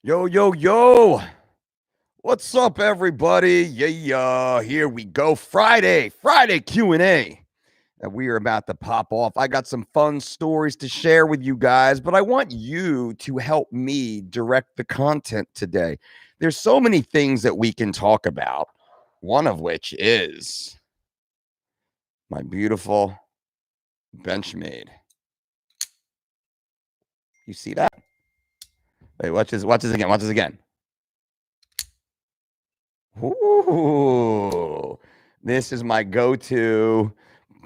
Yo, yo, yo. What's up, everybody? Yeah, here we go. Friday Q&A. And we are about to pop off. I got some fun stories to share with you guys, but I want you to help me direct the content today. There's so many things that we can talk about, one of which is my beautiful Benchmade. You see that? Wait, watch this again. Watch this again. Ooh, this is my go-to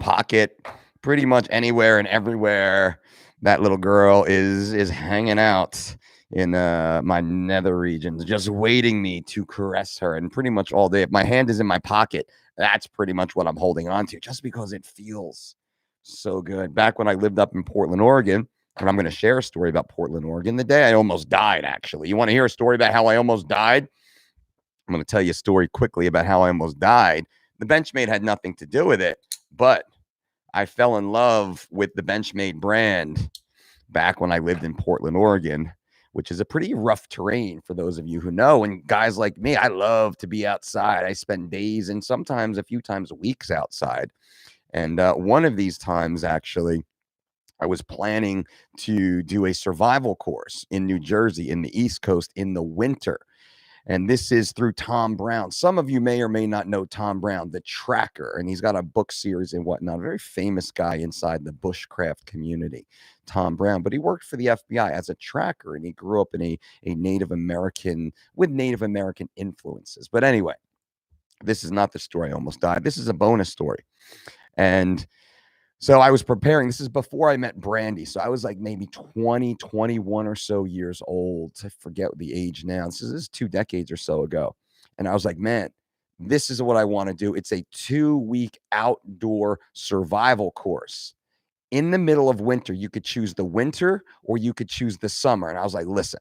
pocket pretty much anywhere and everywhere that little girl is hanging out in my nether regions, just waiting me to caress her. And pretty much all day, if my hand is in my pocket, that's pretty much what I'm holding on to, just because it feels so good. Back when I lived up in Portland, Oregon, and I'm going to share a story about Portland, Oregon, the day I almost died, actually. You want to hear a story about how I almost died? I'm going to tell you a story quickly about how I almost died. The Benchmade had nothing to do with it, but I fell in love with the Benchmade brand back when I lived in Portland, Oregon, which is a pretty rough terrain for those of you who know. And guys like me, I love to be outside. I spend days and sometimes a few times weeks outside. And one of these times, actually, I was planning to do a survival course in New Jersey, in the East Coast, in the winter. And this is through Tom Brown. Some of you may or may not know Tom Brown, the tracker, and he's got a book series and whatnot. A very famous guy inside the bushcraft community, Tom Brown. But he worked for the FBI as a tracker, and he grew up in a Native American with Native American influences. But anyway, this is not the story I almost died. This is a bonus story. And so I was preparing. This is before I met Brandy. So I was like maybe 20, 21 or so years old. I forget the age now. This is 2 decades or so ago. And I was like, man, this is what I want to do. It's a 2-week outdoor survival course. In the middle of winter, you could choose the winter or you could choose the summer. And I was like, listen,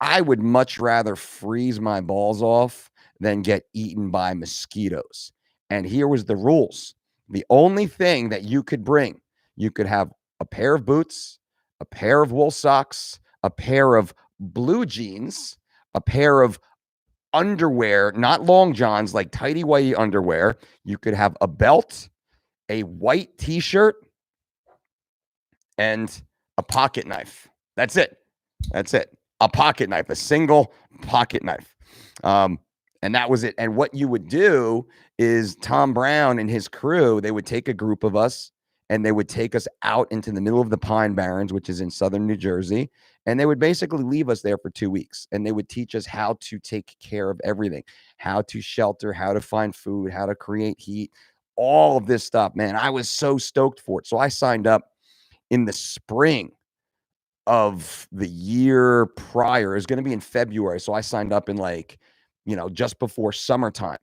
I would much rather freeze my balls off than get eaten by mosquitoes. And here was the rules. The only thing that you could bring, you could have a pair of boots, a pair of wool socks, a pair of blue jeans, a pair of underwear, not long johns, like tighty whitey underwear. You could have a belt, a white t-shirt, and a pocket knife. That's it. That's it. A pocket knife, a single pocket knife. And that was it. And what you would do is Tom Brown and his crew, they would take a group of us and they would take us out into the middle of the Pine Barrens, which is in southern New Jersey. And they would basically leave us there for 2 weeks. And they would teach us how to take care of everything, how to shelter, how to find food, how to create heat, all of this stuff. Man, I was so stoked for it. So I signed up in the spring of the year prior. It was going to be in February. So I signed up in just before summertime.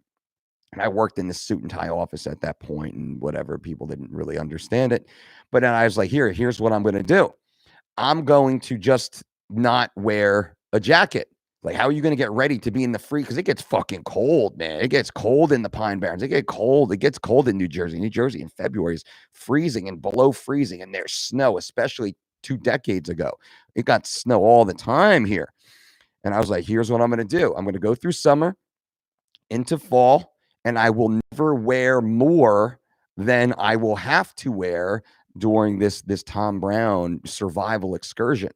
And I worked in the suit and tie office at that point and whatever. People didn't really understand it. But then I was like, here's what I'm going to do. I'm going to just not wear a jacket. Like, how are you going to get ready to be in the free? Because it gets fucking cold, man. It gets cold in the Pine Barrens. It gets cold in New Jersey. New Jersey in February is freezing and below freezing. And there's snow, especially 2 decades ago. It got snow all the time here. And I was like, here's what I'm going to do. I'm going to go through summer into fall, and I will never wear more than I will have to wear during this Tom Brown survival excursion.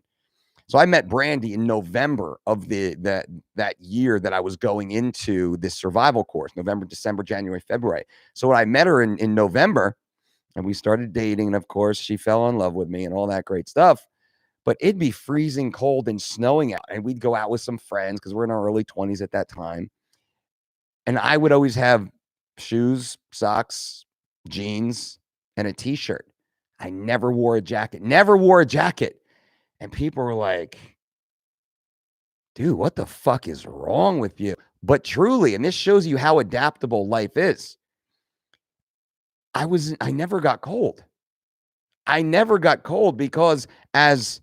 So I met Brandy in November of that year that I was going into this survival course, November, December, January, February. So when I met her in November and we started dating, and of course she fell in love with me and all that great stuff, but it'd be freezing cold and snowing out. And we'd go out with some friends because we're in our early 20s at that time. And I would always have shoes, socks, jeans, and a t-shirt. I never wore a jacket. And people were like, dude, what the fuck is wrong with you? But truly, and this shows you how adaptable life is, I never got cold. I never got cold because as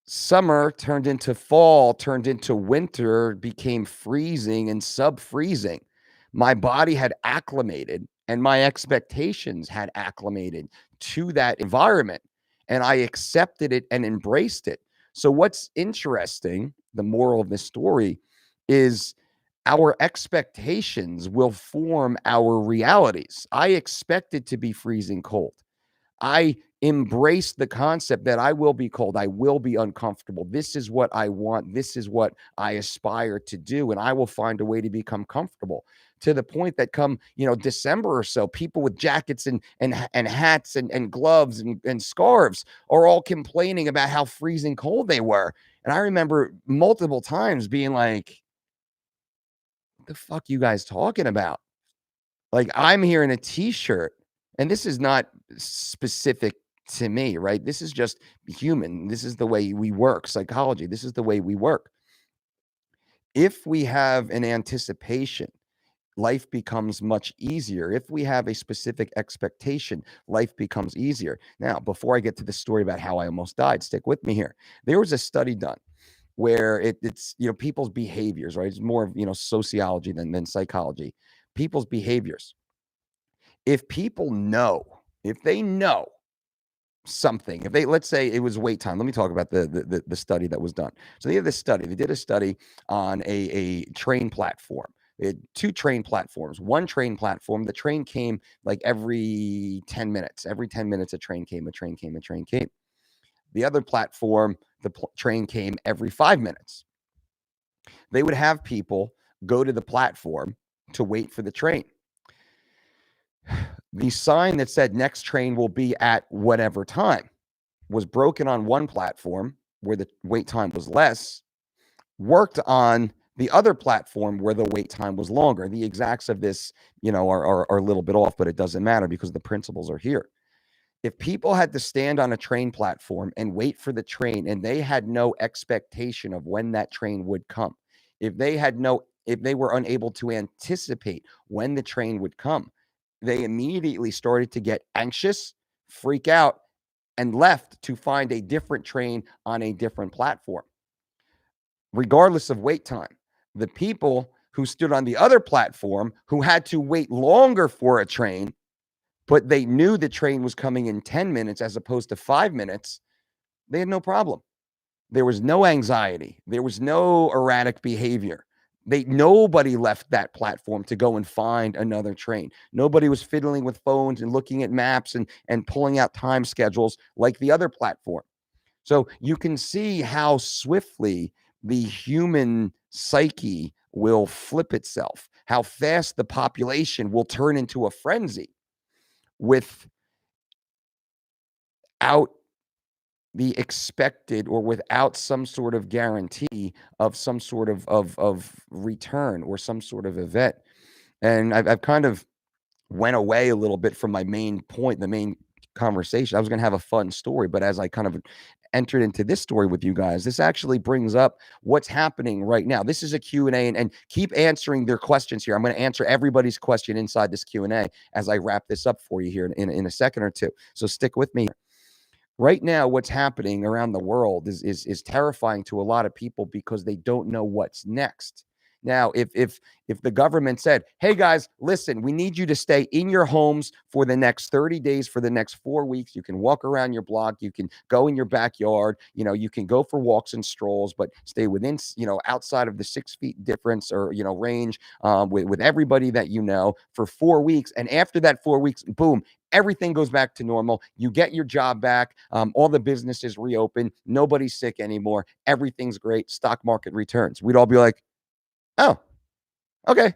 summer turned into fall, turned into winter, became freezing and sub-freezing, my body had acclimated and my expectations had acclimated to that environment. And I accepted it and embraced it. So what's interesting, the moral of this story, is our expectations will form our realities. I expect it to be freezing cold. I embrace the concept that I will be cold. I will be uncomfortable. This is what I want. This is what I aspire to do. And I will find a way to become comfortable, to the point that come, December or so, people with jackets and hats and gloves and scarves are all complaining about how freezing cold they were. And I remember multiple times being like, what the fuck you guys talking about? Like, I'm here in a t-shirt, and this is not specific to me, right? This is just human. This is the way we work, psychology. This is the way we work. If we have an anticipation, life becomes much easier. If we have a specific expectation, life becomes easier. Now, before I get to the story about how I almost died, stick with me here. There was a study done where it's people's behaviors, right? It's more of sociology than psychology. People's behaviors. If people know, if they know something, if they, let's say it was wait time. Let me talk about the study that was done. So they had this study. They did a study on a train platform. They had two train platforms. One train platform, the train came like every 10 minutes. Every 10 minutes, a train came, a train came, a train came. The other platform, the train came every 5 minutes. They would have people go to the platform to wait for the train. The sign that said next train will be at whatever time was broken on one platform where the wait time was less, worked on the other platform where the wait time was longer. The exacts of this, are a little bit off, but it doesn't matter because the principles are here. If people had to stand on a train platform and wait for the train, and they had no expectation of when that train would come, if they were unable to anticipate when the train would come, they immediately started to get anxious, freak out, and left to find a different train on a different platform, regardless of wait time. The people who stood on the other platform, who had to wait longer for a train, but they knew the train was coming in 10 minutes as opposed to 5 minutes, they had no problem. There was no anxiety. There was no erratic behavior. Nobody left that platform to go and find another train. Nobody was fiddling with phones and looking at maps and pulling out time schedules like the other platform. So you can see how swiftly the human psyche will flip itself, how fast the population will turn into a frenzy without the expected, or without some sort of guarantee of some sort of return or some sort of event. And I've kind of went away a little bit from my main point, the main conversation. I was going to have a fun story, but as I kind of entered into this story with you guys, this actually brings up what's happening right now. This is a Q&A, and keep answering their questions here. I'm going to answer everybody's question inside this Q&A as I wrap this up for you here in a second or two. So stick with me. Right now, what's happening around the world is terrifying to a lot of people because they don't know what's next. Now, if the government said, "Hey guys, listen, we need you to stay in your homes for the next 30 days, for the next 4 weeks. You can walk around your block, you can go in your backyard, you can go for walks and strolls, but stay within, outside of the 6 feet difference or range with everybody that for 4 weeks, and after that 4 weeks, boom, everything goes back to normal. You get your job back. All the businesses reopen. Nobody's sick anymore. Everything's great. Stock market returns." We'd all be like, "Oh, okay.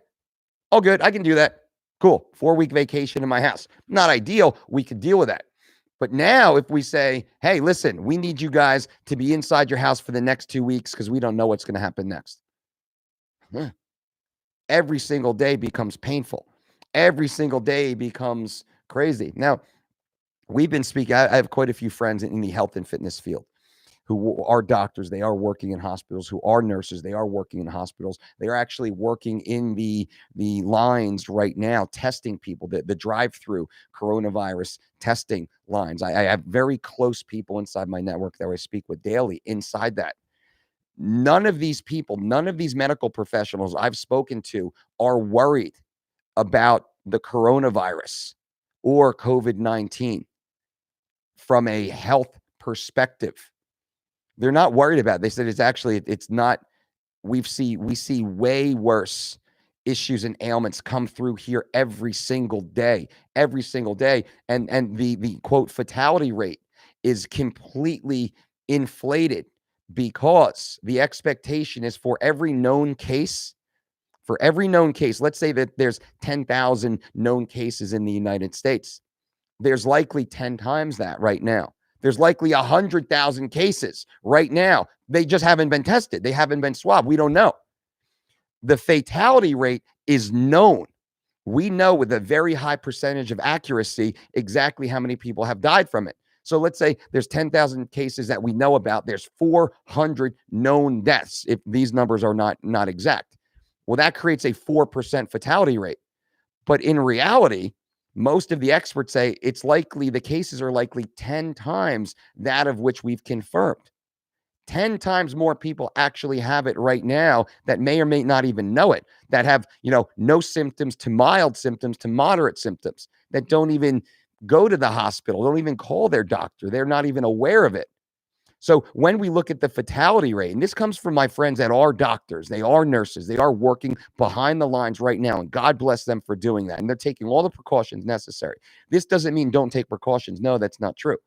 All good. I can do that. Cool. 4-week vacation in my house. Not ideal. We could deal with that." But now if we say, "Hey, listen, we need you guys to be inside your house for the next 2 weeks because we don't know what's going to happen next." Every single day becomes painful. Every single day becomes crazy. Now, we've been speaking. I have quite a few friends in the health and fitness field who are doctors. They are working in hospitals. Who are nurses. They are working in hospitals. They are actually working in the lines right now, testing people, the drive-through coronavirus testing lines. I have very close people inside my network that I speak with daily inside that. None of these people, none of these medical professionals I've spoken to are worried about the coronavirus or COVID-19 from a health perspective. They're not worried about it. They said it's not. We see way worse issues and ailments come through here every single day, and the quote fatality rate is completely inflated because the expectation is for every known case, let's say that there's 10,000 known cases in the United States. There's likely 10 times that right now. There's likely 100,000 cases right now. They just haven't been tested. They haven't been swabbed. We don't know. The fatality rate is known. We know with a very high percentage of accuracy exactly how many people have died from it. So let's say there's 10,000 cases that we know about. There's 400 known deaths if these numbers are not exact. Well, that creates a 4% fatality rate. But in reality, most of the experts say the cases are likely 10 times that of which we've confirmed. 10 times more people actually have it right now that may or may not even know it, that have, no symptoms to mild symptoms to moderate symptoms, that don't even go to the hospital, don't even call their doctor. They're not even aware of it. So when we look at the fatality rate, and this comes from my friends that are doctors, they are nurses, they are working behind the lines right now, and God bless them for doing that. And they're taking all the precautions necessary. This doesn't mean don't take precautions. No, that's not true.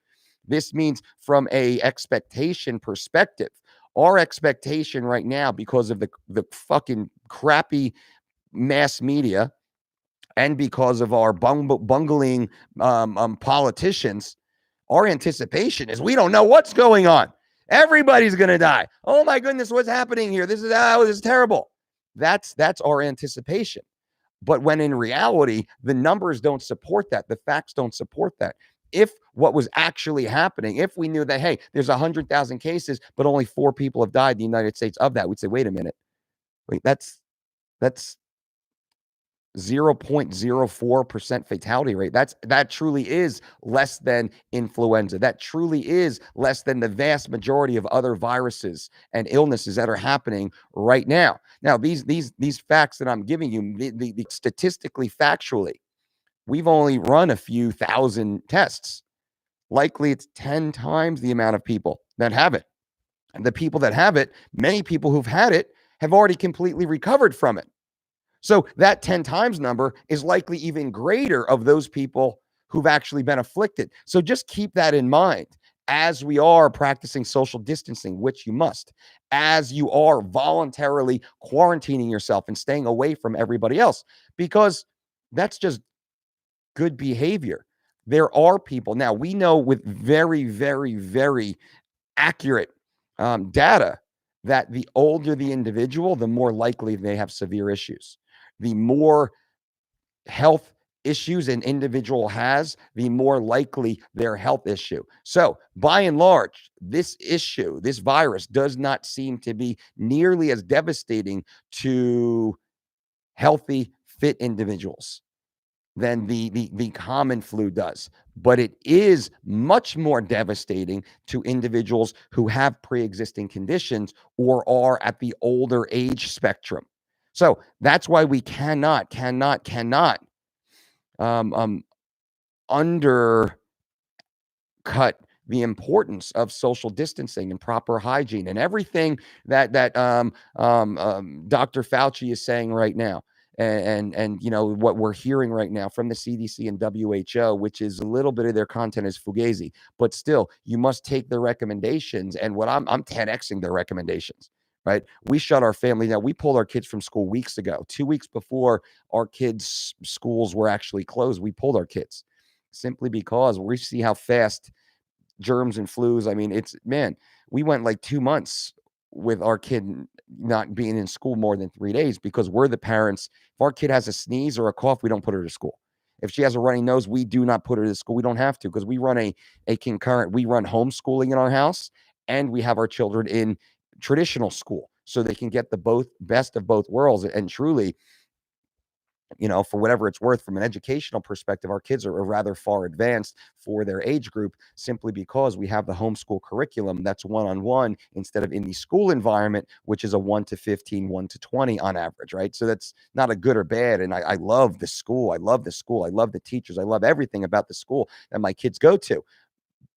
This means from a expectation perspective, our expectation right now, because of the fucking crappy mass media and because of our bungling politicians, our anticipation is we don't know what's going on. Everybody's going to die. Oh my goodness, what's happening here? This is terrible. That's our anticipation. But when in reality, the numbers don't support that. The facts don't support that. If what was actually happening, if we knew that, hey, there's 100,000 cases, but only 4 people have died in the United States of that, we'd say, wait a minute. Wait, that's 0.04% fatality rate. That truly is less than influenza. That truly is less than the vast majority of other viruses and illnesses that are happening right now. Now, these facts that I'm giving you, the statistically, factually, we've only run a few thousand tests. Likely it's 10 times the amount of people that have it. And the people that have it, many people who've had it have already completely recovered from it. So that 10 times number is likely even greater of those people who've actually been afflicted. So just keep that in mind as we are practicing social distancing, which you must, as you are voluntarily quarantining yourself and staying away from everybody else, because that's just good behavior. There are people now, we know with very, very, very accurate data that the older the individual, the more likely they have severe issues. The more health issues an individual has, the more likely their health issue. So by and large, this issue, this virus, does not seem to be nearly as devastating to healthy, fit individuals than the common flu does. But it is much more devastating to individuals who have pre-existing conditions or are at the older age spectrum. So that's why we cannot undercut the importance of social distancing and proper hygiene and everything that Dr. Fauci is saying right now. And what we're hearing right now from the CDC and WHO, which is a little bit of their content is fugazi, but still, you must take their recommendations. And what I'm 10xing their recommendations, right? We shut our family down. We pulled our kids from school weeks ago, 2 weeks before our kids' schools were actually closed. We pulled our kids simply because we see how fast germs and flus. I mean, we went like 2 months with our kid not being in school more than 3 days because we're the parents. If our kid has a sneeze or a cough, we don't put her to school. If she has a runny nose, we do not put her to school. We don't have to because we run a concurrent, we run homeschooling in our house and we have our children in traditional school so they can get the best of both worlds. And truly, for whatever it's worth, from an educational perspective, our kids are rather far advanced for their age group simply because we have the homeschool curriculum that's one-on-one instead of in the school environment, which is a 1 to 15, 1 to 20 on average, right? So that's not a good or bad. And I love the school. I love the school. I love the teachers. I love everything about the school that my kids go to.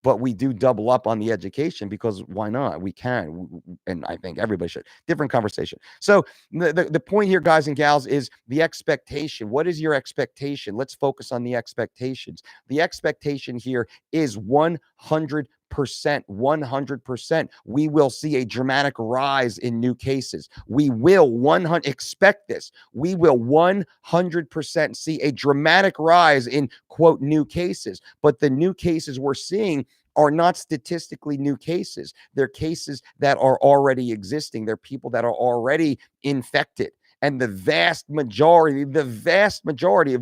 but we do double up on the education because why not? We can, and I think everybody should. Different conversation. So the point here, guys and gals, is the expectation. What is your expectation? Let's focus on the expectations. The expectation here is 100%. 100%. We will see a dramatic rise in new cases. We will 100 expect this. We will 100% see a dramatic rise in quote new cases. But the new cases we're seeing are not statistically new cases. They're cases that are already existing. They're people that are already infected. And the vast majority of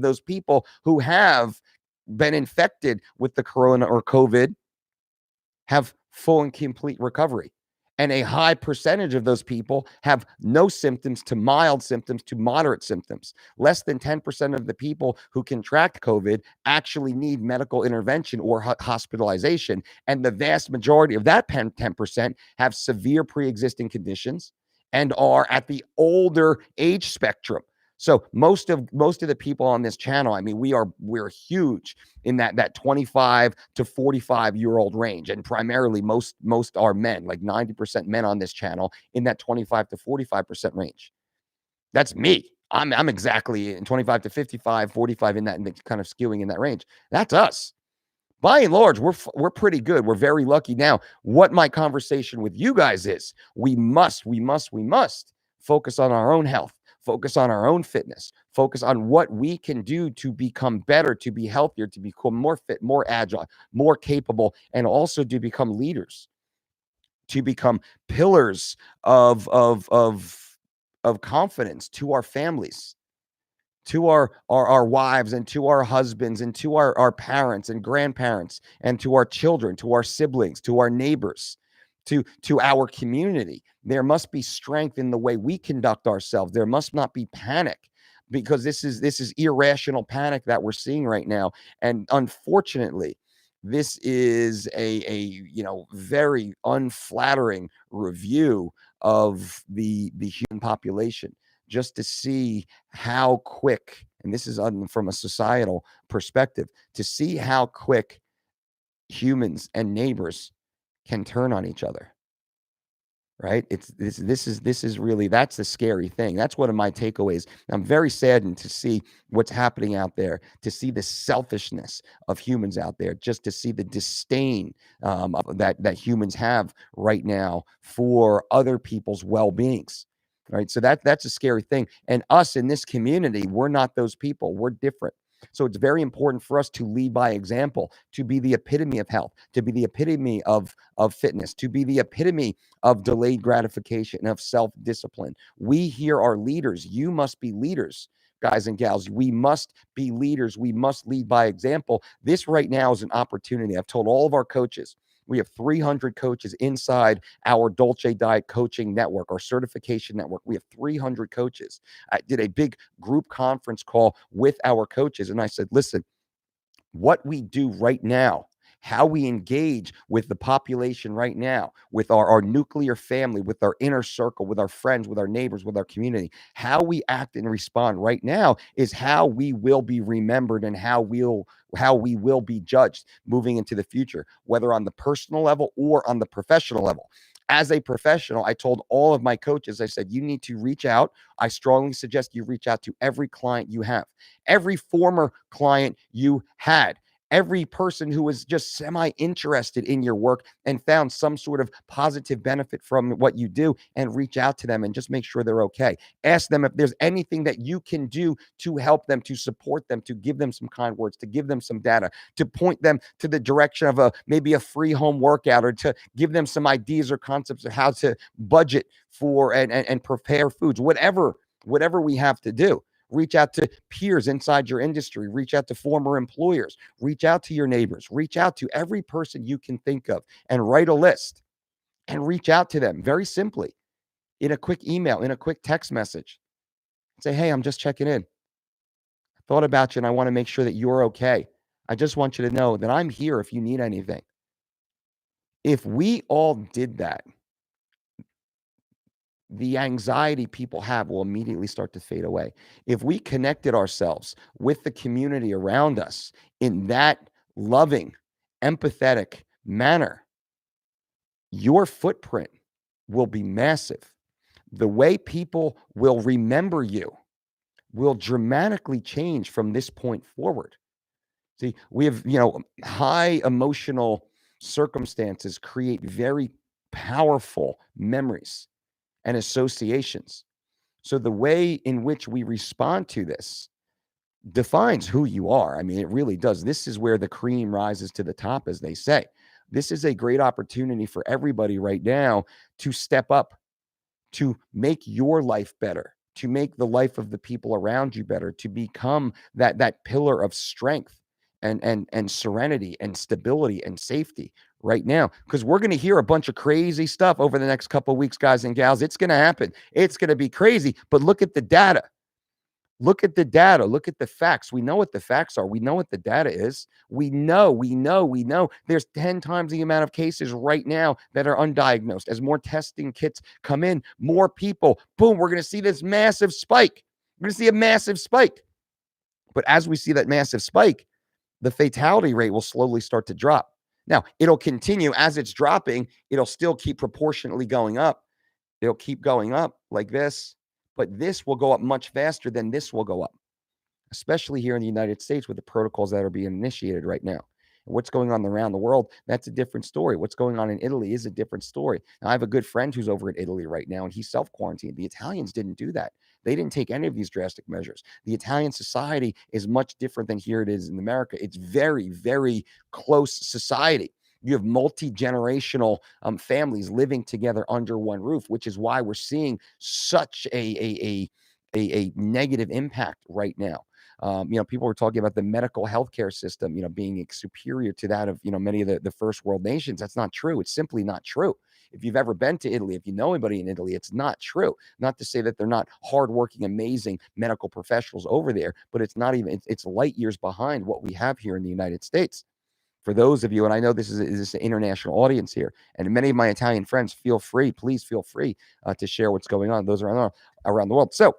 those people who have been infected with the corona or COVID have full and complete recovery. And a high percentage of those people have no symptoms to mild symptoms to moderate symptoms. Less than 10% of the people who contract COVID actually need medical intervention or hospitalization. And the vast majority of that 10% have severe pre-existing conditions and are at the older age spectrum. So most of the people on this channel, I mean, we're huge in that 25 to 45-year-old range, and primarily most are men, like 90% men on this channel in that 25 to 45% range. That's me. I'm exactly in 25 to 55, 45 in that kind of skewing in that range. That's us. By and large, we're pretty good. We're very lucky. Now, what my conversation with you guys is, we must focus on our own health, focus on our own fitness, focus on what we can do to become better, to be healthier, to become more fit, more agile, more capable, and also to become leaders, to become pillars of confidence to our families, to our wives, and to our husbands, and to our parents and grandparents, and to our children, to our siblings, to our neighbors, to our community. There must be strength in the way we conduct ourselves. There must not be panic, because this is irrational panic that we're seeing right now. And unfortunately, this is a very unflattering review of the human population, just to see how quick, and this is from a societal perspective, to see how quick humans and neighbors can turn on each other. Right? This is really, that's the scary thing. That's one of my takeaways. I'm very saddened to see what's happening out there, to see the selfishness of humans out there, just to see the disdain that humans have right now for other people's well-beings. Right? So that's a scary thing. And us in this community, we're not those people. We're different. So it's very important for us to lead by example, to be the epitome of health, to be the epitome of fitness, to be the epitome of delayed gratification, of self-discipline. We here are leaders. You must be leaders, guys and gals. We must be leaders. We must lead by example. This right now is an opportunity. I've told all of our coaches, we have 300 coaches inside our Dolce Diet coaching network, our certification network. We have 300 coaches. I did a big group conference call with our coaches, and I said, listen, what we do right now, how we engage with the population right now, with our nuclear family, with our inner circle, with our friends, with our neighbors, with our community, how we act and respond right now is how we will be remembered, and how we will be judged moving into the future, whether on the personal level or on the professional level. As a professional, I told all of my coaches, I said, you need to reach out. I strongly suggest you reach out to every client you have, every former client you had, every person who was just semi-interested in your work and found some sort of positive benefit from what you do, and reach out to them and just make sure they're okay. Ask them if there's anything that you can do to help them, to support them, to give them some kind words, to give them some data, to point them to the direction of maybe a free home workout, or to give them some ideas or concepts of how to budget for and prepare foods, whatever we have to do. Reach out to peers inside your industry. Reach out to former employers. Reach out to your neighbors. Reach out to every person you can think of, and write a list and reach out to them very simply in a quick email, in a quick text message. Say, hey, I'm just checking in. I thought about you, and I want to make sure that you're okay. I just want you to know that I'm here if you need anything. If we all did that, the anxiety people have will immediately start to fade away. If we connected ourselves with the community around us in that loving, empathetic, manner, your footprint will be massive. The way people will remember you will dramatically change from this point forward. See, we have, high emotional circumstances create very powerful memories and associations. So the way in which we respond to this defines who you are. I mean, it really does. This is where the cream rises to the top, as they say. This is a great opportunity for everybody right now to step up, to make your life better, to make the life of the people around you better, to become that pillar of strength and serenity and stability and safety right now. Because we're going to hear a bunch of crazy stuff over the next couple of weeks, guys and gals. It's going to happen. It's going to be crazy. But look at the data. Look at the data. Look at the facts. We know what the facts are. We know what the data is. We know. There's 10 times the amount of cases right now that are undiagnosed. As more testing kits come in, more people, boom, we're going to see this massive spike. We're going to see a massive spike. But as we see that massive spike, the fatality rate will slowly start to drop. Now, it'll continue as it's dropping. It'll still keep proportionately going up. It'll keep going up like this, but this will go up much faster than this will go up, especially here in the United States with the protocols that are being initiated right now. And what's going on around the world, that's a different story. What's going on in Italy is a different story. Now, I have a good friend who's over in Italy right now, and he's self-quarantined. The Italians didn't do that. They didn't take any of these drastic measures. The Italian society is much different than here it is in America. It's very, very close society. You have multi-generational families living together under one roof, which is why we're seeing such a negative impact right now. People were talking about the medical healthcare system, being superior to that of, many of the first world nations. That's not true. It's simply not true. If you've ever been to Italy, if you know anybody in Italy, it's not true. Not to say that they're not hardworking, amazing medical professionals over there, but it's not even, it's light years behind what we have here in the United States. For those of you, and I know this is an international audience here, and many of my Italian friends, please feel free to share what's going on. Those around the world. So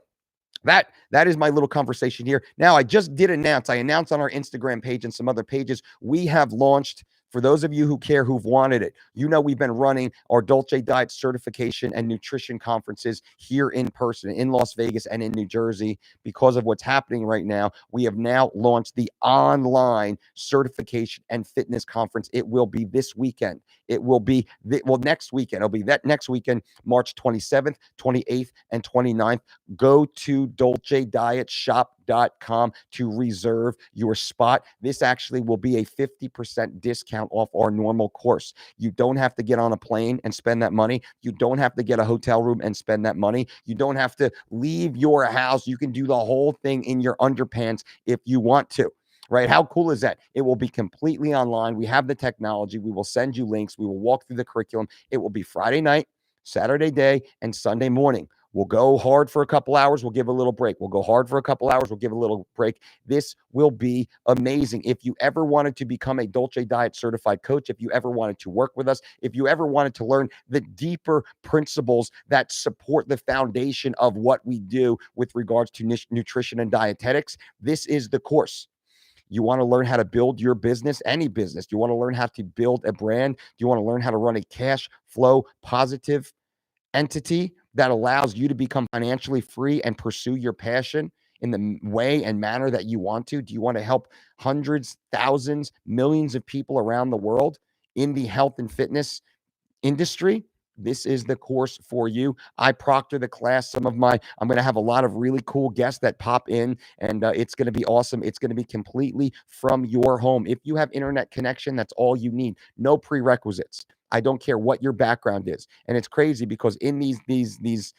that is my little conversation here. Now, I announced on our Instagram page and some other pages, we have launched, for those of you who care, who've wanted it, we've been running our Dolce Diet certification and nutrition conferences here in person in Las Vegas and in New Jersey. Because of what's happening right now, we have now launched the online certification and fitness conference. It will be this weekend. It will be, next weekend. It'll be that next weekend, March 27th, 28th, and 29th. Go to dolcedietshop.com to reserve your spot. This actually will be a 50% discount off our normal course. You don't have to get on a plane and spend that money. You don't have to get a hotel room and spend that money. You don't have to leave your house. You can do the whole thing in your underpants if you want to. Right? How cool is that? It will be completely online. We have the technology. We will send you links. We will walk through the curriculum. It will be Friday night, Saturday day, and Sunday morning. We'll go hard for a couple hours. We'll give a little break. We'll go hard for a couple hours. We'll give a little break. This will be amazing. If you ever wanted to become a Dolce Diet certified coach, if you ever wanted to work with us, if you ever wanted to learn the deeper principles that support the foundation of what we do with regards to nutrition and dietetics, this is the course. You want to learn how to build your business, any business. You want to learn how to build a brand. You want to learn how to run a cash flow positive entity that allows you to become financially free and pursue your passion in the way and manner that you want to? Do you want to help hundreds, thousands, millions of people around the world in the health and fitness industry? This is the course for you. I proctor the class. I'm going to have a lot of really cool guests that pop in, and it's going to be awesome. It's going to be completely from your home. If you have internet connection, that's all you need. No prerequisites. I don't care what your background is. And it's crazy because in these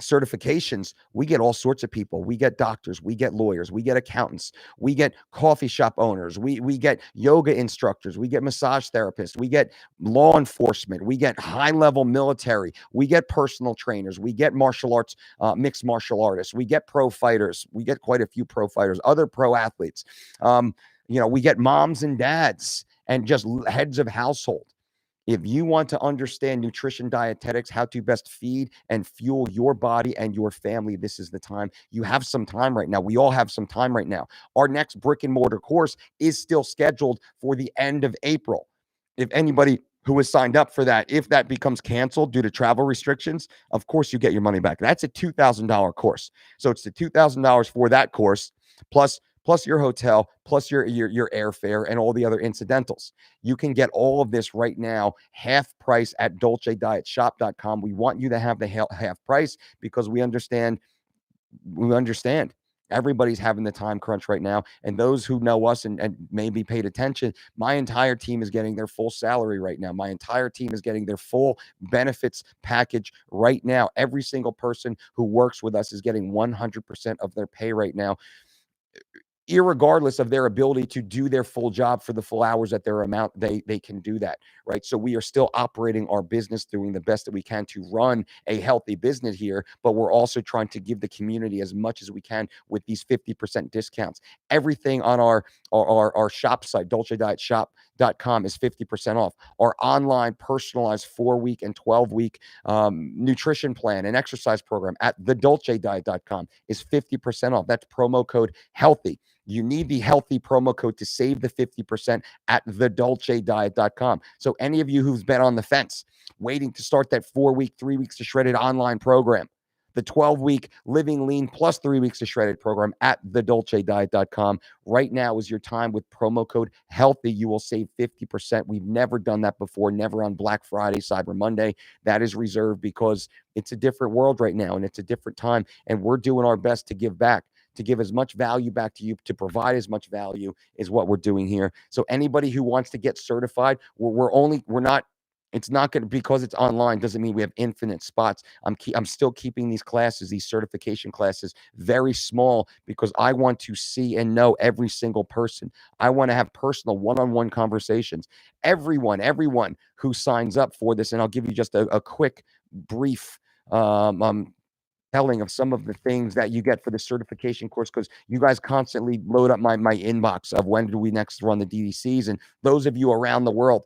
certifications, we get all sorts of people. We get doctors, we get lawyers, we get accountants, we get coffee shop owners, we get yoga instructors, we get massage therapists, we get law enforcement, we get high-level military, we get personal trainers, we get martial arts, mixed martial artists, we get pro fighters, we get quite a few pro fighters, other pro athletes. We get moms and dads and just heads of household. If you want to understand nutrition, dietetics, how to best feed and fuel your body and your family, this is the time. You have some time right now. We all have some time right now. Our next brick and mortar course is still scheduled for the end of April. If anybody who has signed up for that, if that becomes canceled due to travel restrictions, of course you get your money back. That's a $2,000 course. So it's the $2,000 for that course, plus your hotel, plus your airfare and all the other incidentals. You can get all of this right now, half price at dolcedietshop.com. We want you to have the half price because we understand everybody's having the time crunch right now. And those who know us and maybe paid attention, my entire team is getting their full salary right now. My entire team is getting their full benefits package right now. Every single person who works with us is getting 100% of their pay right now, irregardless of their ability to do their full job for the full hours that their amount they can do that, right? So we are still operating our business, doing the best that we can to run a healthy business here, but we're also trying to give the community as much as we can with these 50% discounts. Everything on our shop site, dolcedietshop.com, is 50% off. Our online personalized 4-week and 12-week nutrition plan and exercise program at thedolcediet.com is 50% off. That's promo code HEALTHY. You need the healthy promo code to save the 50% at thedolcediet.com. So any of you who's been on the fence, waiting to start that 4-week, 3 weeks to shredded online program, the 12-week living lean plus 3 weeks to shredded program at thedolcediet.com. Right now is your time with promo code HEALTHY. You will save 50%. We've never done that before, never on Black Friday, Cyber Monday. That is reserved because it's a different world right now and it's a different time. And we're doing our best to give back, to give as much value back to you, to provide as much value is what we're doing here. So anybody who wants to get certified, it's not going to, because it's online doesn't mean we have infinite spots. I'm still keeping these classes, these certification classes, very small because I want to see and know every single person. I want to have personal one-on-one conversations. Everyone who signs up for this, and I'll give you just a quick brief telling of some of the things that you get for the certification course, because you guys constantly load up my inbox of when do we next run the DDCs, and those of you around the world,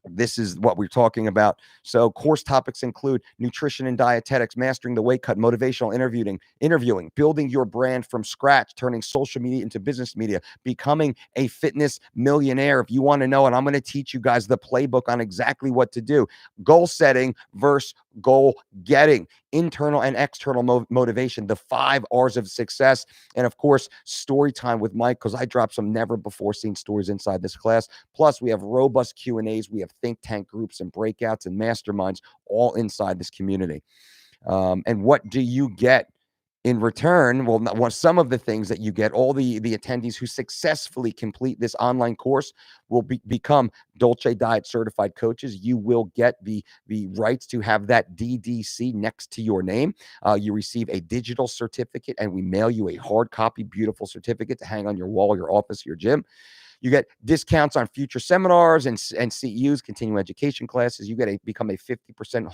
this is what we're talking about. So course topics include nutrition and dietetics, mastering the weight cut, motivational interviewing, building your brand from scratch, turning social media into business media, becoming a fitness millionaire. If you want to know it, I'm going to teach you guys the playbook on exactly what to do. Goal setting versus goal getting, internal and external motivation, the 5 R's of success. And of course, story time with Mike, because I dropped some never before seen stories inside this class. Plus we have robust Q&As. We have think tank groups and breakouts and masterminds all inside this community. And what do you get in return? Well, some of the things that you get, all the attendees who successfully complete this online course will become Dolce Diet certified coaches. You will get the rights to have that DDC next to your name. You receive a digital certificate, and we mail you a hard copy, beautiful certificate to hang on your wall, your office, your gym. You get discounts on future seminars and CEUs, continuing education classes. You become a 50%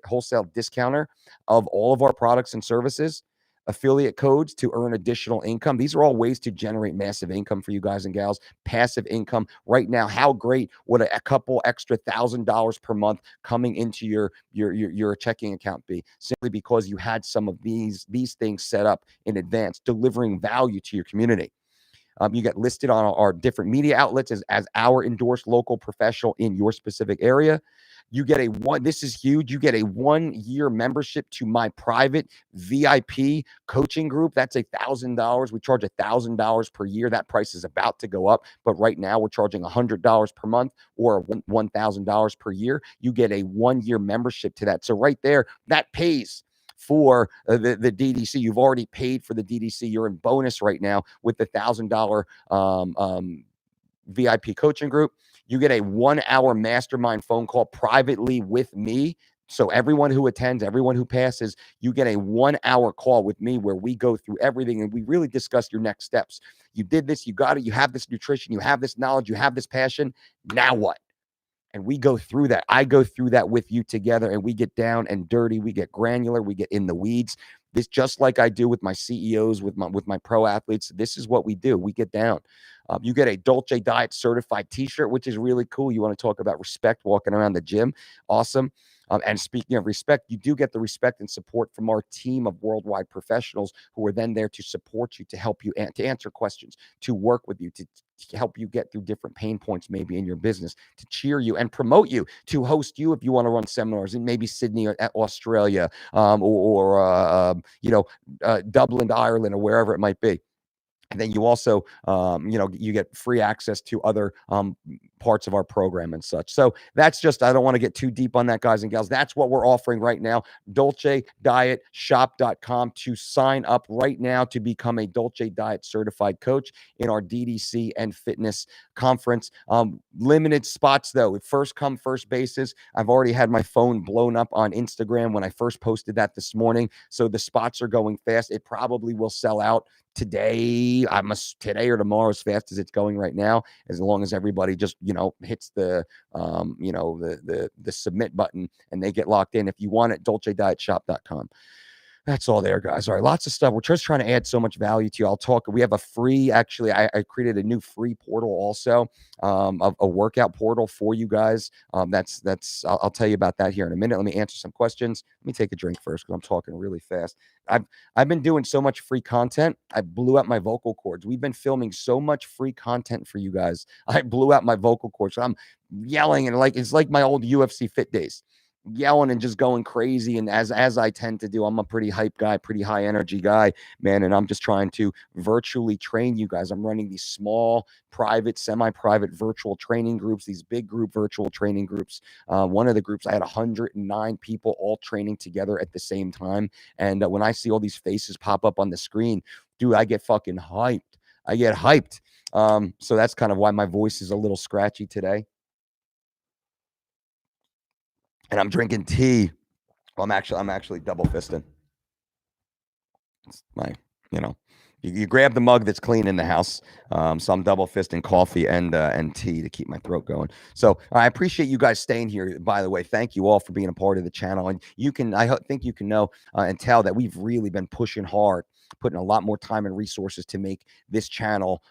wholesale discounter of all of our products and services. Affiliate codes to earn additional income. These are all ways to generate massive income for you guys and gals. Passive income right now. How great would a couple extra $1,000 per month coming into your checking account be? Simply because you had some of these things set up in advance, delivering value to your community. You get listed on our different media outlets as our endorsed local professional in your specific area. You get this is huge. You get a 1-year membership to my private VIP coaching group. That's $1,000. We charge $1,000 per year. That price is about to go up, but right now we're charging $100 per month or $1,000 per year. You get a 1-year membership to that. So right there, that pays for the DDC. You've already paid for the DDC. You're in bonus right now with the $1,000 VIP coaching group. You get a 1-hour mastermind phone call privately with me. So everyone who attends, everyone who passes, you get a 1-hour call with me where we go through everything and we really discuss your next steps. You did this, you got it, you have this nutrition, you have this knowledge, you have this passion. Now what? And we go through that. I go through that with you together, and we get down and dirty. We get granular. We get in the weeds. This, just like I do with my CEOs, with my pro athletes. This is what we do. We get down. You get a Dolce Diet certified t-shirt, which is really cool. You want to talk about respect walking around the gym. Awesome. And speaking of respect, you do get the respect and support from our team of worldwide professionals who are then there to support you, to help you, to answer questions, to work with you, to help you get through different pain points maybe in your business, to cheer you and promote you, to host you if you want to run seminars in maybe Sydney or Australia, Dublin, Ireland, or wherever it might be. And then you also, you get free access to other parts of our program and such. So that's just, I don't want to get too deep on that, guys and gals. That's what we're offering right now. DolceDietShop.com to sign up right now to become a Dolce Diet certified coach in our DDC and fitness conference. Limited spots, though. First come, first basis. I've already had my phone blown up on Instagram when I first posted that this morning. So the spots are going fast. It probably will sell out today or tomorrow, as fast as it's going right now, as long as everybody just hits the submit button and they get locked in. If you want it, DolceDietShop.com. That's all there, guys. All right, lots of stuff. We're just trying to add so much value to you. We have a free, actually, I created a new free portal also, a workout portal for you guys. I'll tell you about that here in a minute. Let me answer some questions. Let me take a drink first because I'm talking really fast. I've been doing so much free content. I blew out my vocal cords. We've been filming so much free content for you guys. I blew out my vocal cords. So I'm yelling and it's like my old UFC fit days, yelling and just going crazy. And as I tend to do, I'm a pretty hype guy, pretty high energy guy, man. And I'm just trying to virtually train you guys. I'm running these small, private, semi-private virtual training groups, these big group virtual training groups. One of the groups, I had 109 people all training together at the same time. And when I see all these faces pop up on the screen, dude, I get fucking hyped. I get hyped. So that's kind of why my voice is a little scratchy today. And I'm drinking tea. Well, I'm actually double fisting. It's you grab the mug that's clean in the house. So I'm double fisting coffee and tea to keep my throat going. So I appreciate you guys staying here. By the way, thank you all for being a part of the channel. And I think you can know and tell that we've really been pushing hard, putting a lot more time and resources to make this channel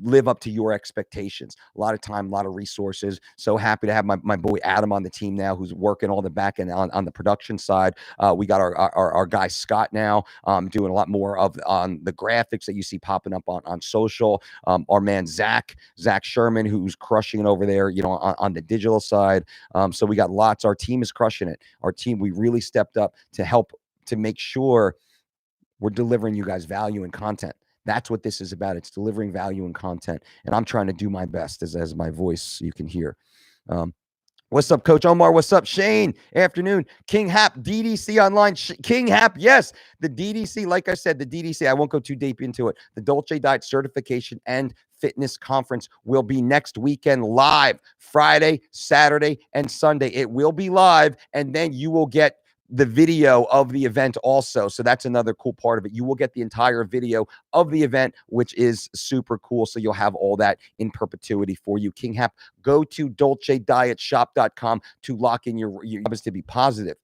live up to your expectations. A lot of time, a lot of resources. So happy to have my boy Adam on the team now, who's working all the back end on the production side. We got our guy Scott now doing a lot more on the graphics that you see popping up on social. Our man Zach Sherman, who's crushing it over there, on the digital side. So we got lots. Our team is crushing it. Our team, we really stepped up to help to make sure we're delivering you guys value and content. That's what this is about. It's delivering value and content. And I'm trying to do my best as my voice you can hear. What's up, Coach Omar? What's up, Shane? Afternoon. King Hap, DDC online. King Hap, yes. The DDC, like I said, the DDC, I won't go too deep into it. The Dolce Diet Certification and Fitness Conference will be next weekend live, Friday, Saturday, and Sunday. It will be live, and then you will get the video of the event also. So that's another cool part of it. You will get the entire video of the event, which is super cool. So you'll have all that in perpetuity for you. King Hap, go to DolceDietShop.com to lock in your job is to be positive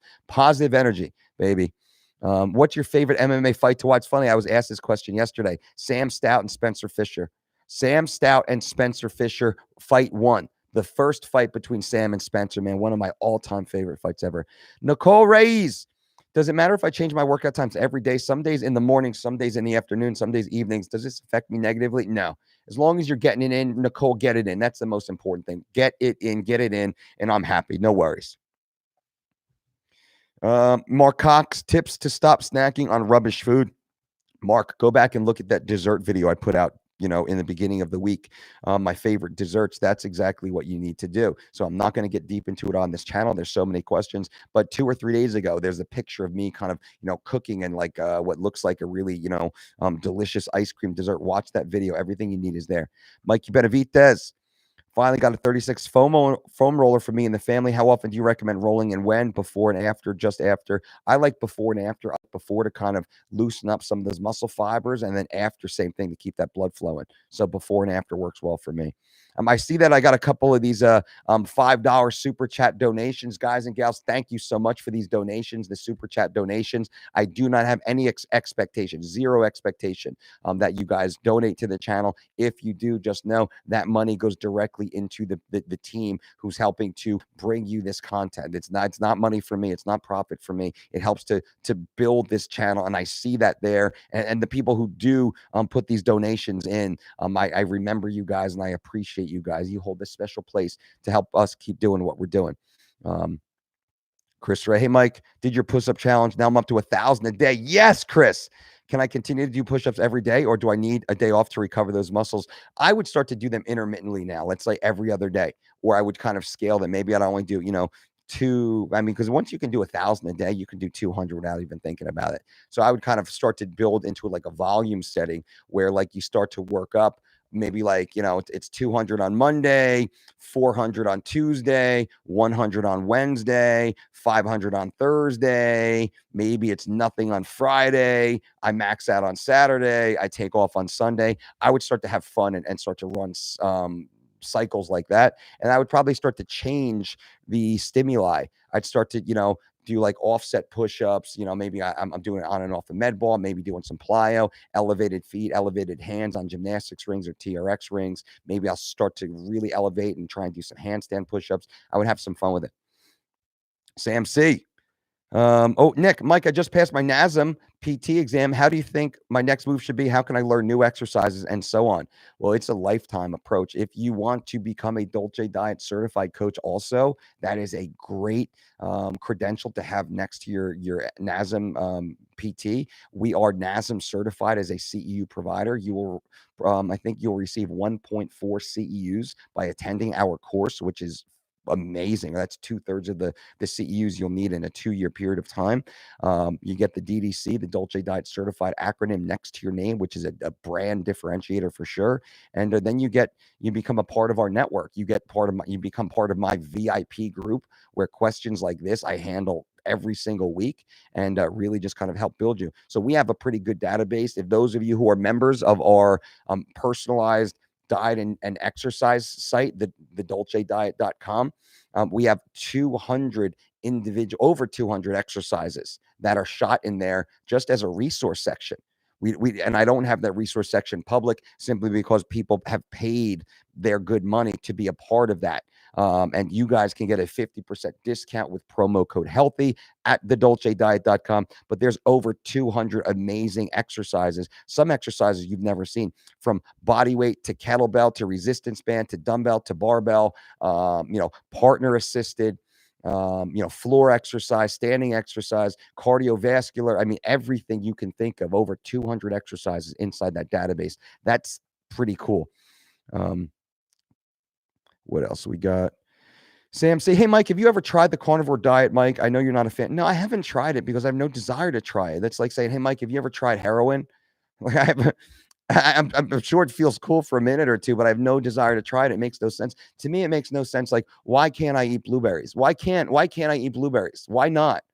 energy, baby. What's your favorite MMA fight to watch? Funny, I was asked this question yesterday. Sam Stout and Spencer Fisher. Sam Stout and Spencer Fisher, fight one. The first fight between Sam and Spencer, man, one of my all-time favorite fights ever. Nicole Reyes. Does it matter if I change my workout times every day? Some days in the morning, some days in the afternoon, some days evenings. Does this affect me negatively? No. As long as you're getting it in, Nicole, get it in. That's the most important thing. Get it in, and I'm happy. No worries. Mark Cox, tips to stop snacking on rubbish food. Mark, go back and look at that dessert video I put out in the beginning of the week, my favorite desserts. That's exactly what you need to do. So I'm not going to get deep into it on this channel. There's so many questions, but 2 or 3 days ago, there's a picture of me kind of, cooking and what looks like a really, delicious ice cream dessert. Watch that video. Everything you need is there. Mikey Benavidez. Finally got a 36 foam roller for me and the family. How often do you recommend rolling and when? Before and after, just after? I like before and after. I like before to kind of loosen up some of those muscle fibers, and then after, same thing, to keep that blood flowing. So before and after works well for me. I see that I got a couple of these $5 super chat donations, guys and gals. Thank you so much for these donations, the super chat donations. I do not have any expectation, zero expectation that you guys donate to the channel. If you do, just know that money goes directly into the team who's helping to bring you this content. It's not money for me. It's not profit for me. It helps to build this channel, and I see that there. And the people who do put these donations in, I remember you guys, and I appreciate you guys. You hold this special place to help us keep doing what we're doing. Chris Ray, hey Mike, did your push-up challenge. Now I'm up to 1,000 a day. Yes, Chris. Can I continue to do push-ups every day, or do I need a day off to recover those muscles? I would start to do them intermittently now. Let's say every other day, or I would kind of scale them. Maybe I'd only do, two. I mean, because once you can do 1,000 a day, you can do 200 without even thinking about it. So I would kind of start to build into like a volume setting where like you start to work up. Maybe like, it's 200 on Monday, 400 on Tuesday, 100 on Wednesday, 500 on Thursday. Maybe it's nothing on Friday. I max out on Saturday. I take off on Sunday. I would start to have fun and start to run cycles like that. And I would probably start to change the stimuli. I'd start to, do like offset push-ups. Maybe I'm doing it on and off a med ball, maybe doing some plyo, elevated feet, elevated hands on gymnastics rings or TRX rings. Maybe I'll start to really elevate and try and do some handstand push-ups. I would have some fun with it. Sam C. Nick, Mike, I just passed my NASM PT exam. How do you think my next move should be? How can I learn new exercises and so on? Well, it's a lifetime approach. If you want to become a Dolce Diet certified coach also, that is a great credential to have next to your NASM PT. We are NASM certified as a CEU provider. You will, I think you'll receive 1.4 CEUs by attending our course, which is amazing. That's 2/3 of the CEUs you'll need in a 2-year period of time. You get the DDC, the Dolce Diet Certified acronym next to your name, which is a brand differentiator for sure. And then you become a part of our network. You become part of my VIP group where questions like this I handle every single week and really just kind of help build you. So we have a pretty good database. If those of you who are members of our personalized diet and exercise site, the dolcediet.com, we have 200 over 200 exercises that are shot in there just as a resource section. And I don't have that resource section public simply because people have paid their good money to be a part of that. And you guys can get a 50% discount with promo code healthy at thedolcediet.com. But there's over 200 amazing exercises, some exercises you've never seen, from body weight to kettlebell to resistance band to dumbbell to barbell, partner assisted, floor exercise, standing exercise, cardiovascular. I mean, everything you can think of, over 200 exercises inside that database. That's pretty cool. What else we got? Sam, say, hey, Mike, have you ever tried the carnivore diet, Mike? I know you're not a fan. No, I haven't tried it because I have no desire to try it. That's like saying, hey, Mike, have you ever tried heroin? Like I'm sure it feels cool for a minute or two, but I have no desire to try it. It makes no sense. To me, it makes no sense. Like, why can't I eat blueberries? Why can't I eat blueberries? Why not?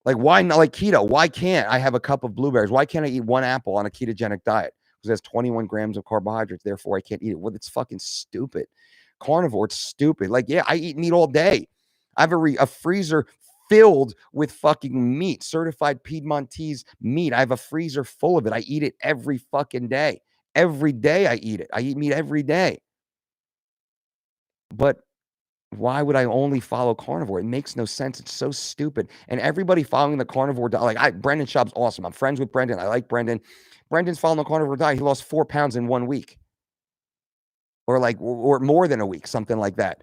Like, why not? Like keto, why can't I have a cup of blueberries? Why can't I eat one apple on a ketogenic diet? Because it has 21 grams of carbohydrates, therefore I can't eat it. Well, it's fucking stupid. Carnivore, it's stupid. Like, yeah, I eat meat all day. I have a freezer filled with fucking meat, certified Piedmontese meat. I have a freezer full of it. I eat it every fucking day. Every day I eat it. I eat meat every day. But why would I only follow carnivore? It makes no sense. It's so stupid. And everybody following the carnivore diet, like Brendan Schaub's awesome. I'm friends with Brendan. I like Brendan. Brendan's following the carnivore diet. He lost 4 pounds in 1 week. Or more than a week, something like that.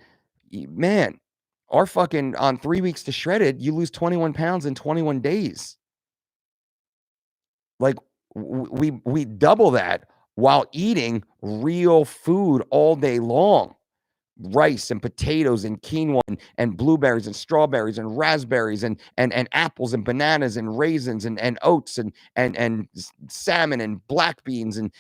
Man, our fucking on 3 weeks to shredded, you lose 21 pounds in 21 days. Like we double that while eating real food all day long. Rice and potatoes and quinoa and blueberries and strawberries and raspberries and apples and bananas and raisins and oats and salmon and black beans and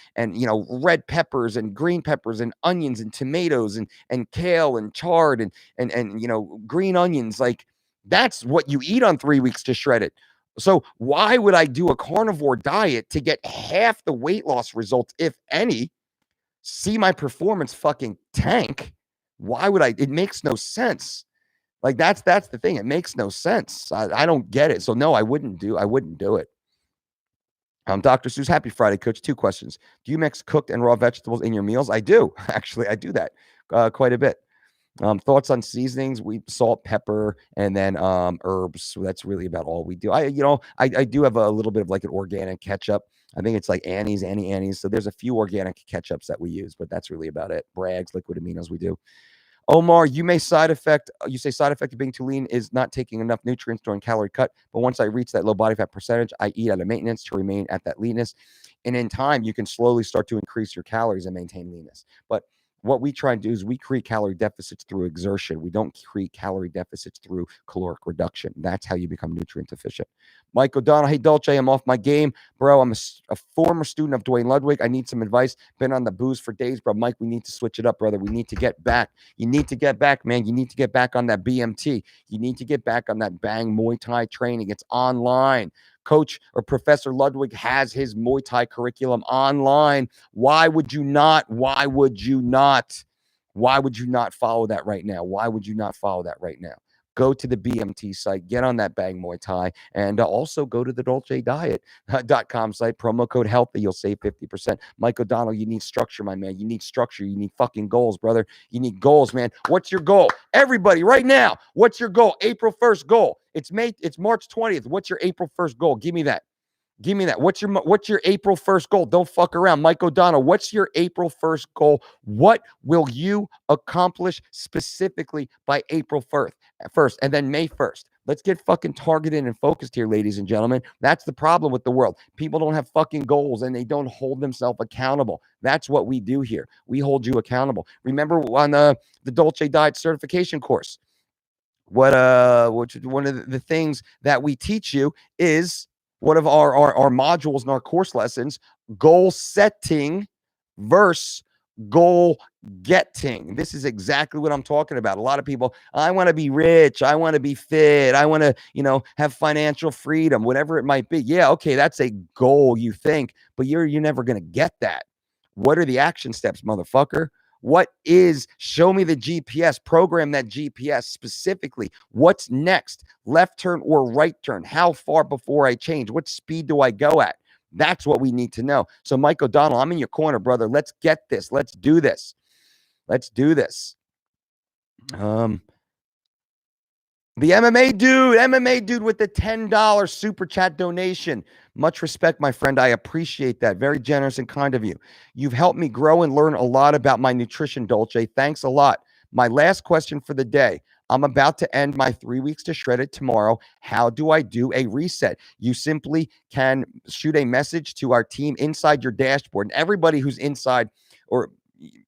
red peppers and green peppers and onions and tomatoes and kale and chard and green onions. Like, that's what you eat on 3 weeks to shred it. So why would I do a carnivore diet to get half the weight loss results, if any, see my performance fucking tank. Why would I? It makes no sense. Like that's the thing. It makes no sense. I don't get it. So no, I wouldn't do it. Dr. Seuss, happy Friday, coach. 2 questions. Do you mix cooked and raw vegetables in your meals? I do. Actually, I do that quite a bit. Thoughts on seasonings? We salt, pepper, and then herbs. So that's really about all we do. I do have a little bit of like an organic ketchup. I think it's like Annie's. So there's a few organic ketchups that we use, but that's really about it. Bragg's, liquid aminos we do. Omar, you say side effect of being too lean is not taking enough nutrients during calorie cut. But once I reach that low body fat percentage, I eat out of maintenance to remain at that leanness. And in time, you can slowly start to increase your calories and maintain leanness. But what we try and do is we create calorie deficits through exertion. We don't create calorie deficits through caloric reduction. That's how you become nutrient deficient. Mike O'Donnell, hey, Dolce, I'm off my game. Bro, I'm a former student of Dwayne Ludwig. I need some advice. Been on the booze for days, bro. Mike, we need to switch it up, brother. We need to get back. You need to get back, man. You need to get back on that BMT. You need to get back on that Bang Muay Thai training. It's online. Coach or Professor Ludwig has his Muay Thai curriculum online. Why would you not? Why would you not? Why would you not follow that right now? Why would you not follow that right now? Go to the BMT site, get on that Bang Muay Thai, and also go to the DolceDiet.com site, promo code HEALTHY, you'll save 50%. Mike O'Donnell, you need structure, my man. You need structure. You need fucking goals, brother. You need goals, man. What's your goal? Everybody, right now, what's your goal? April 1st goal. It's March 20th. What's your April 1st goal? Give me that. Give me that. What's your April 1st goal? Don't fuck around. Mike O'Donnell, what's your April 1st goal? What will you accomplish specifically by April 1st and then May 1st? Let's get fucking targeted and focused here, ladies and gentlemen. That's the problem with the world. People don't have fucking goals and they don't hold themselves accountable. That's what we do here. We hold you accountable. Remember on the Dolce Diet certification course, one of the things that we teach you is one of our modules and our course lessons, goal setting versus goal getting. This is exactly what I'm talking about. A lot of people, I want to be rich. I want to be fit. I want to, have financial freedom, whatever it might be. Yeah. Okay. That's a goal you think, but you're never going to get that. What are the action steps, motherfucker? Show me the GPS, program that GPS specifically. What's next? Left turn or right turn? How far before I change? What speed do I go at? That's what we need to know. So, Mike O'Donnell, I'm in your corner, brother. Let's get this. Let's do this. Let's do this. The MMA dude with the $10 super chat donation. Much respect, my friend. I appreciate that. Very generous and kind of you. You've helped me grow and learn a lot about my nutrition, Dolce. Thanks a lot. My last question for the day. I'm about to end my 3 weeks to shred it tomorrow. How do I do a reset? You simply can shoot a message to our team inside your dashboard. And everybody who's inside or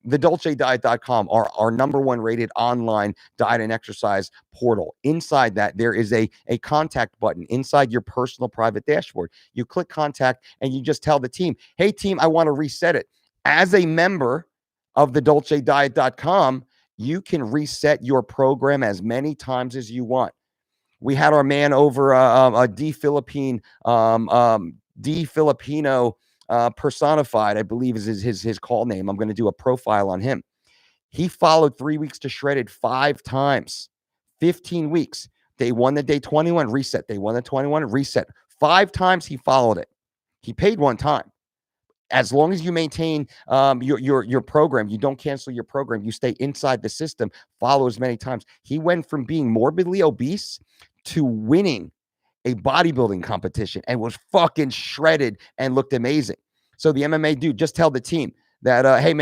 the DolceDiet.com, our number one rated online diet and exercise portal. Inside that, there is a contact button inside your personal private dashboard. You click contact and you just tell the team, hey, team, I want to reset it. As a member of the DolceDiet.com, you can reset your program as many times as you want. We had our man over D Filipino personified, I believe is his call name. I'm going to do a profile on him. He followed 3 weeks to shredded 5 times, 15 weeks. Day 1 to day 21, reset. Day 1 to 21, reset. 5 times he followed it. He paid 1 time. As long as you maintain your program, you don't cancel your program, you stay inside the system, follow as many times. He went from being morbidly obese to winning a bodybuilding competition and was fucking shredded and looked amazing. So the MMA dude, just tell the team that, hey,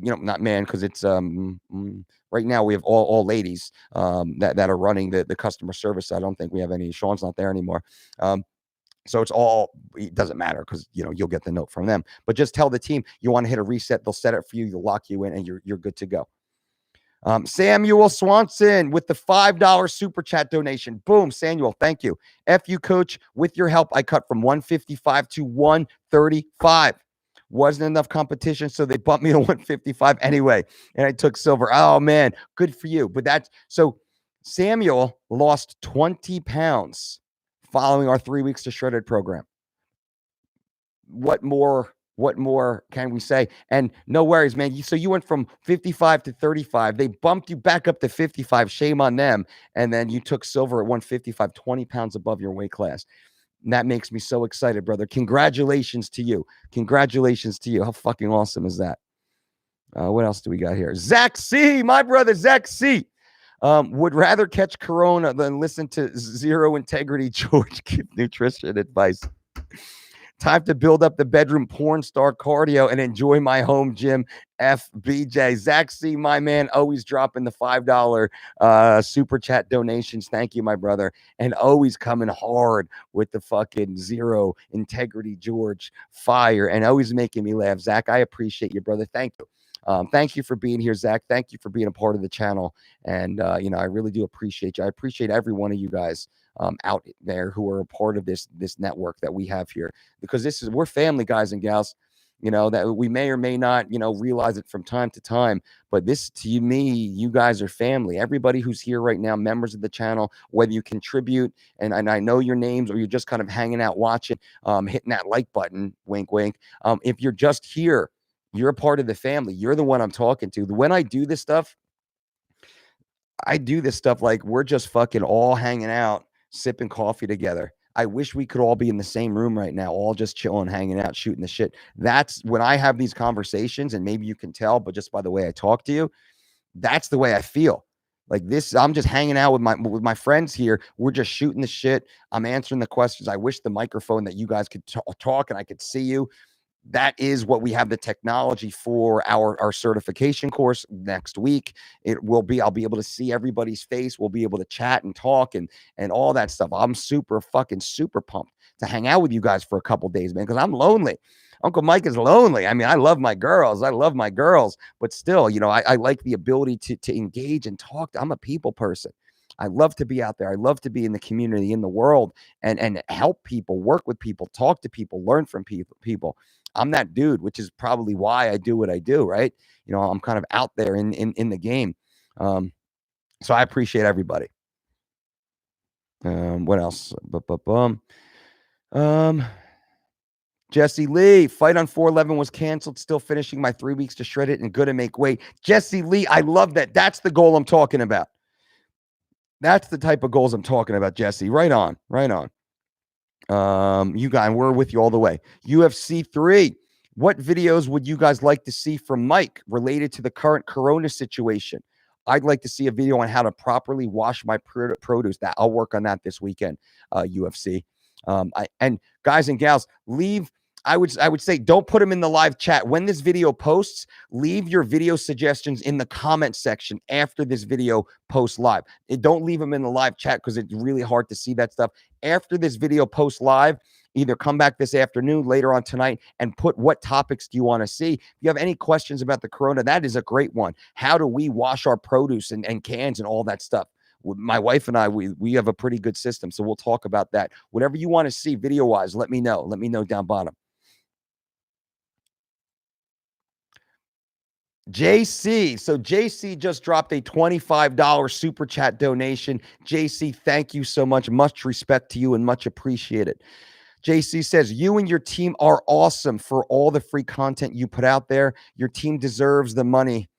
not man, because it's right now we have all ladies that are running the customer service. I don't think we have any. Sean's not there anymore. So it doesn't matter because, you'll get the note from them. But just tell the team you want to hit a reset. They'll set it for you. They'll lock you in and you're good to go. Samuel Swanson with the $5 super chat donation. Boom, Samuel, thank you. FU coach, with your help, I cut from 155 to 135. Wasn't enough competition, so they bumped me to 155 anyway, and I took silver. Oh, man, good for you. But so Samuel lost 20 pounds following our 3 weeks to shredded program. What more What more can we say? And no worries, man. So you went from 55 to 35. They bumped you back up to 55. Shame on them. And then you took silver at 155, 20 pounds above your weight class. And that makes me so excited, brother. Congratulations to you. Congratulations to you. How fucking awesome is that? What else do we got here? Zach C, my brother, Zach C. Would rather catch corona than listen to Zero Integrity George give nutrition advice. Time to build up the bedroom porn star cardio and enjoy my home gym. FBJ. Zach C, my man, always dropping the $5 super chat donations. Thank you, my brother. And always coming hard with the fucking Zero Integrity George fire and always making me laugh. Zach, I appreciate you, brother. Thank you. Thank you for being here, Zach. Thank you for being a part of the channel. And, I really do appreciate you. I appreciate every one of you guys out there who are a part of this network that we have here, because we're family, guys and gals, that we may or may not, realize it from time to time. But this, to me, you guys are family. Everybody who's here right now, members of the channel, whether you contribute, and I know your names, or you're just kind of hanging out watching, hitting that like button, wink, wink. If you're just here, you're a part of the family. You're the one I'm talking to. When I do this stuff, like we're just fucking all hanging out, sipping coffee together. I wish we could all be in the same room right now, all just chilling, hanging out, shooting the shit. That's when I have these conversations, and maybe you can tell, but just by the way I talk to you, that's the way I feel. Like this, I'm just hanging out with my friends here. We're just shooting the shit. I'm answering the questions. I wish the microphone that you guys could talk and I could see you. That is what we have the technology for. Our certification course next week, I'll be able to see everybody's face. We'll be able to chat and talk and all that stuff. I'm super pumped to hang out with you guys for a couple days, man, because I'm lonely. Uncle Mike is lonely. I mean, I love my girls, but still, I like the ability to engage and talk. I'm a people person. I love to be out there. I love to be in the community, in the world, and help people, work with people, talk to people, learn from people. I'm that dude, which is probably why I do what I do, right? I'm kind of out there in the game. So I appreciate everybody. What else? Jesse Lee, fight on 4/11 was canceled. Still finishing my 3 weeks to shred it and good to make weight. Jesse Lee, I love that. That's the goal I'm talking about. That's the type of goals I'm talking about, Jesse. Right on. You guys, we're with you all the way. UFC 3. What videos would you guys like to see from Mike related to the current corona situation? I'd like to see a video on how to properly wash my produce. That I'll work on that this weekend. UFC. And guys and gals, leave. I would say don't put them in the live chat. When this video posts, leave your video suggestions in the comment section after this video posts live. Don't leave them in the live chat because it's really hard to see that stuff. After this video posts live, either come back this afternoon, later on tonight, and put what topics do you want to see. If you have any questions about the corona, that is a great one. How do we wash our produce and cans and all that stuff? My wife and I, we have a pretty good system, so we'll talk about that. Whatever you want to see video-wise, let me know. Let me know down bottom. JC. So JC just dropped a $25 super chat donation. JC, thank you so much. Much respect to you and much appreciated. JC says, you and your team are awesome for all the free content you put out there. Your team deserves the money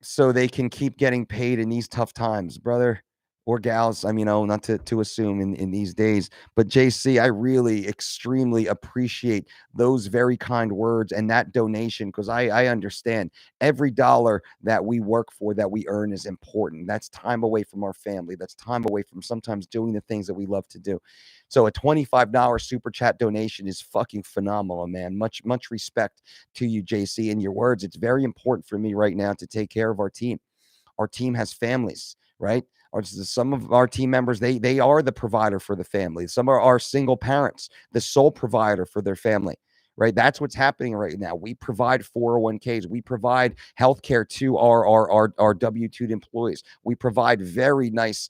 so they can keep getting paid in these tough times, brother. Or gals, not to assume in these days. But JC, I really extremely appreciate those very kind words and that donation, because I understand every dollar that we work for, that we earn, is important. That's time away from our family. That's time away from sometimes doing the things that we love to do. So a $25 super chat donation is fucking phenomenal, man. Much respect to you, JC, and your words. It's very important for me right now to take care of our team. Our team has families, right? Some of our team members, they are the provider for the family. Some are our single parents, the sole provider for their family, right? That's what's happening right now. We provide 401ks. We provide healthcare to our W-2 employees. We provide very nice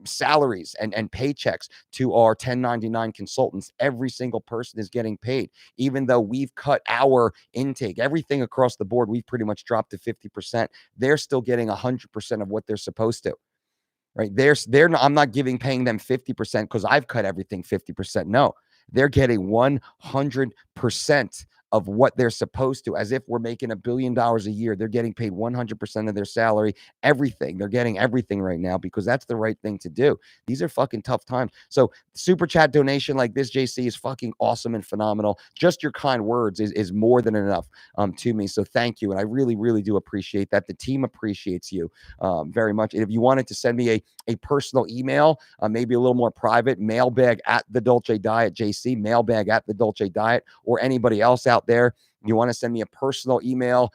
salaries and paychecks to our 1099 consultants. Every single person is getting paid, even though we've cut our intake, everything across the board. We've pretty much dropped to 50%. They're still getting 100% of what they're supposed to, right? I'm not paying them 50% because I've cut everything 50%. No, They're getting 100% of what they're supposed to, as if we're making $1 billion a year. They're getting paid 100% of their salary, everything. They're getting everything right now because that's the right thing to do. These are fucking tough times. So super chat donation like this, JC, is fucking awesome and phenomenal. Just your kind words is more than enough to me. So thank you. And I really, really do appreciate that. The team appreciates you very much. And if you wanted to send me a personal email, maybe a little more private, mailbag at the Dolce Diet, JC, mailbag at the Dolce Diet, or anybody else out there, you want to send me a personal email,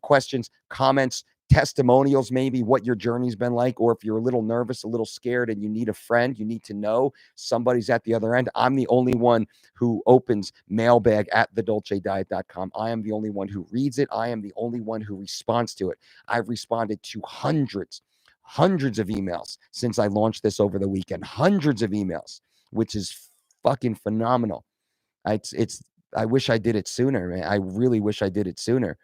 questions, comments, testimonials, maybe what your journey's been like, or if you're a little nervous, a little scared, and you need a friend, you need to know somebody's at the other end. I'm the only one who opens mailbag at thedolcediet.com. I am the only one who reads it. I am the only one who responds to it. I've responded to hundreds of emails since I launched this over the weekend, hundreds of emails, which is fucking phenomenal. I wish I did it sooner, man. I really wish I did it sooner.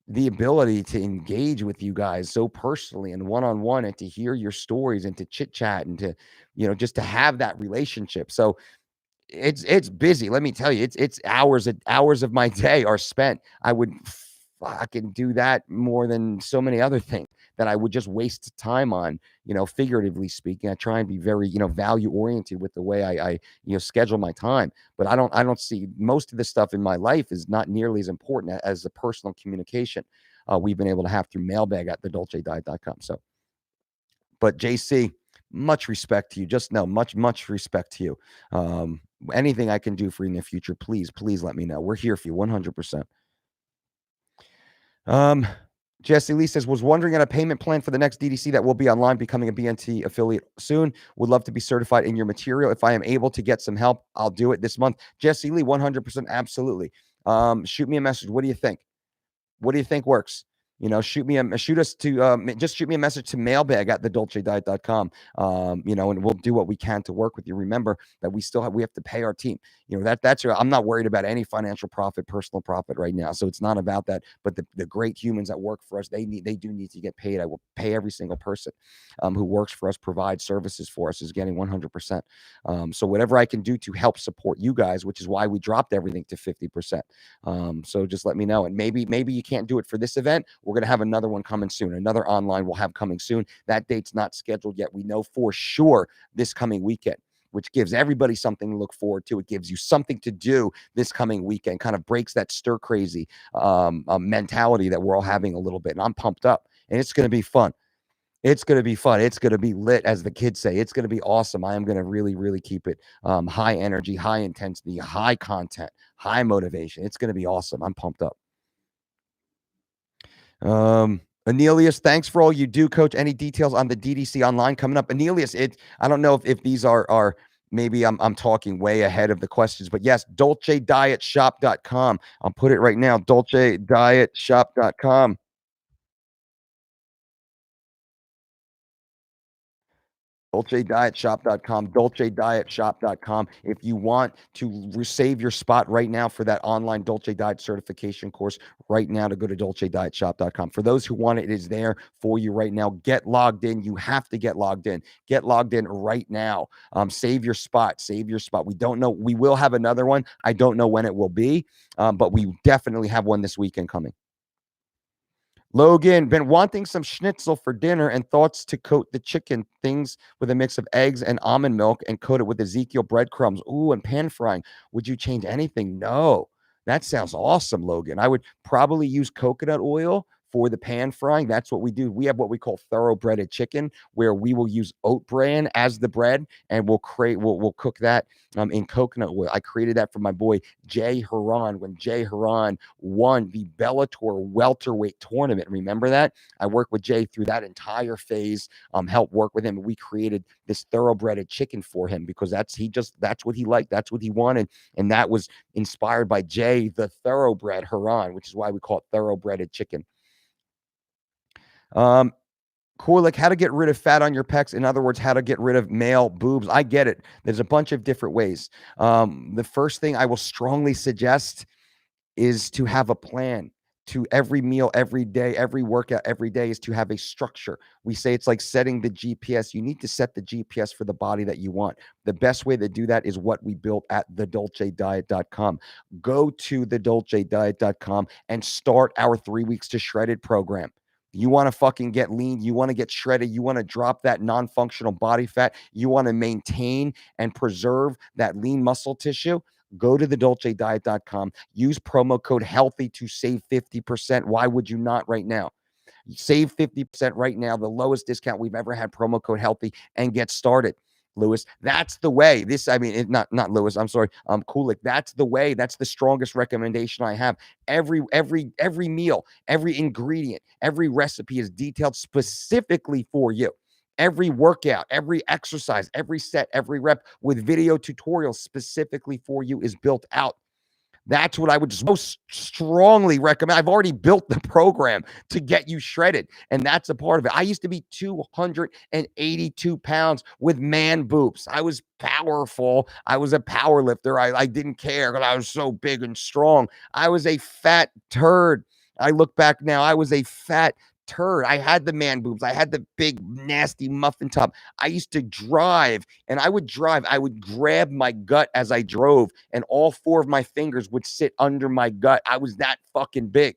The ability to engage with you guys so personally and one-on-one, and to hear your stories and to chit chat and to, just to have that relationship. So it's busy. Let me tell you, it's hours and hours of my day are spent. I would fucking do that more than so many other things that I would just waste time on, figuratively speaking. I try and be very, value oriented with the way I schedule my time. But I don't see, most of the stuff in my life is not nearly as important as the personal communication we've been able to have through mailbag at thedolcediet.com. So, but JC, much respect to you. Just know, much respect to you. Anything I can do for you in the future, please let me know. We're here for you 100%. Jesse Lee says, was wondering on a payment plan for the next DDC that will be online, becoming a BNT affiliate soon. Would love to be certified in your material. If I am able to get some help, I'll do it this month. Jesse Lee, 100%. Absolutely. Shoot me a message. What do you think? What do you think works? Shoot me a message to mailbag at thedolcediet.com. And we'll do what we can to work with you. Remember that we have to pay our team. I'm not worried about any financial profit, personal profit right now. So it's not about that. But the great humans that work for us, they do need to get paid. I will pay every single person who works for us, provides services for us, is getting 100%. So whatever I can do to help support you guys, which is why we dropped everything to 50%. So just let me know. And maybe you can't do it for this event. We're going to have another one coming soon. Another online we'll have coming soon. That date's not scheduled yet. We know for sure this coming weekend, which gives everybody something to look forward to. It gives you something to do this coming weekend, kind of breaks that stir crazy mentality that we're all having a little bit. And I'm pumped up, and it's going to be fun. It's going to be fun. It's going to be lit, as the kids say. It's going to be awesome. I am going to really, really keep it high energy, high intensity, high content, high motivation. It's going to be awesome. I'm pumped up. Anelius, thanks for all you do, Coach. Any details on the DDC online coming up? Anelius, I don't know if these are maybe I'm talking way ahead of the questions, but yes, DolceDietShop.com. I'll put it right now, DolceDietShop.com. DolceDietShop.com, DolceDietShop.com. If you want to save your spot right now for that online Dolce Diet certification course, right now to go to DolceDietShop.com. For those who want it, it is there for you right now. Get logged in. You have to get logged in. Get logged in right now. Save your spot. Save your spot. We don't know. We will have another one. I don't know when it will be, but we definitely have one this weekend coming. Logan, been wanting some schnitzel for dinner and thoughts to coat the chicken things with a mix of eggs and almond milk and coat it with Ezekiel breadcrumbs. Ooh, and pan frying. Would you change anything? No. That sounds awesome, Logan. I would probably use coconut oil for the pan frying. That's what we do. We have what we call thoroughbreaded chicken, where we will use oat bran as the bread, and we'll cook that in coconut oil. I created that for my boy Jay Haran when Jay Haran won the Bellator welterweight tournament. Remember that? I worked with Jay through that entire phase, helped work with him. We created this thoroughbreaded chicken for him because that's what he liked. That's what he wanted. And that was inspired by Jay, the thoroughbred Haran, which is why we call it thoroughbreaded chicken. Like how to get rid of fat on your pecs. In other words, how to get rid of male boobs. I get it. There's a bunch of different ways. The first thing I will strongly suggest is to have a plan. to every meal, every day, every workout, every day is to have a structure. We say it's like setting the GPS. You need to set the GPS for the body that you want. The best way to do that is what we built at thedolcediet.com. Go to thedolcediet.com and start our 3 weeks to shredded program. You want to fucking get lean, you want to get shredded, you want to drop that non-functional body fat, you want to maintain and preserve that lean muscle tissue. Go to thedolcediet.com. Use promo code healthy to save 50%. Why would you not right now? Save 50% right now, the lowest discount we've ever had, promo code healthy, and get started. Lewis, that's the way. Not Lewis, I'm sorry, Kulik. That's the way. That's the strongest recommendation I have. Every meal, every ingredient, every recipe is detailed specifically for you. Every workout, every exercise, every set, every rep with video tutorials specifically for you is built out. That's what I would most strongly recommend. I've already built the program to get you shredded, and that's a part of it. I used to be 282 pounds with man boobs. I was powerful. I was a power lifter. I didn't care because I was so big and strong. I was a fat turd. I look back now, I was a fat turd. I had the man boobs. I had the big, nasty muffin top. I used to drive, and I would grab my gut as I drove, and all 4 of my fingers would sit under my gut. I was that fucking big.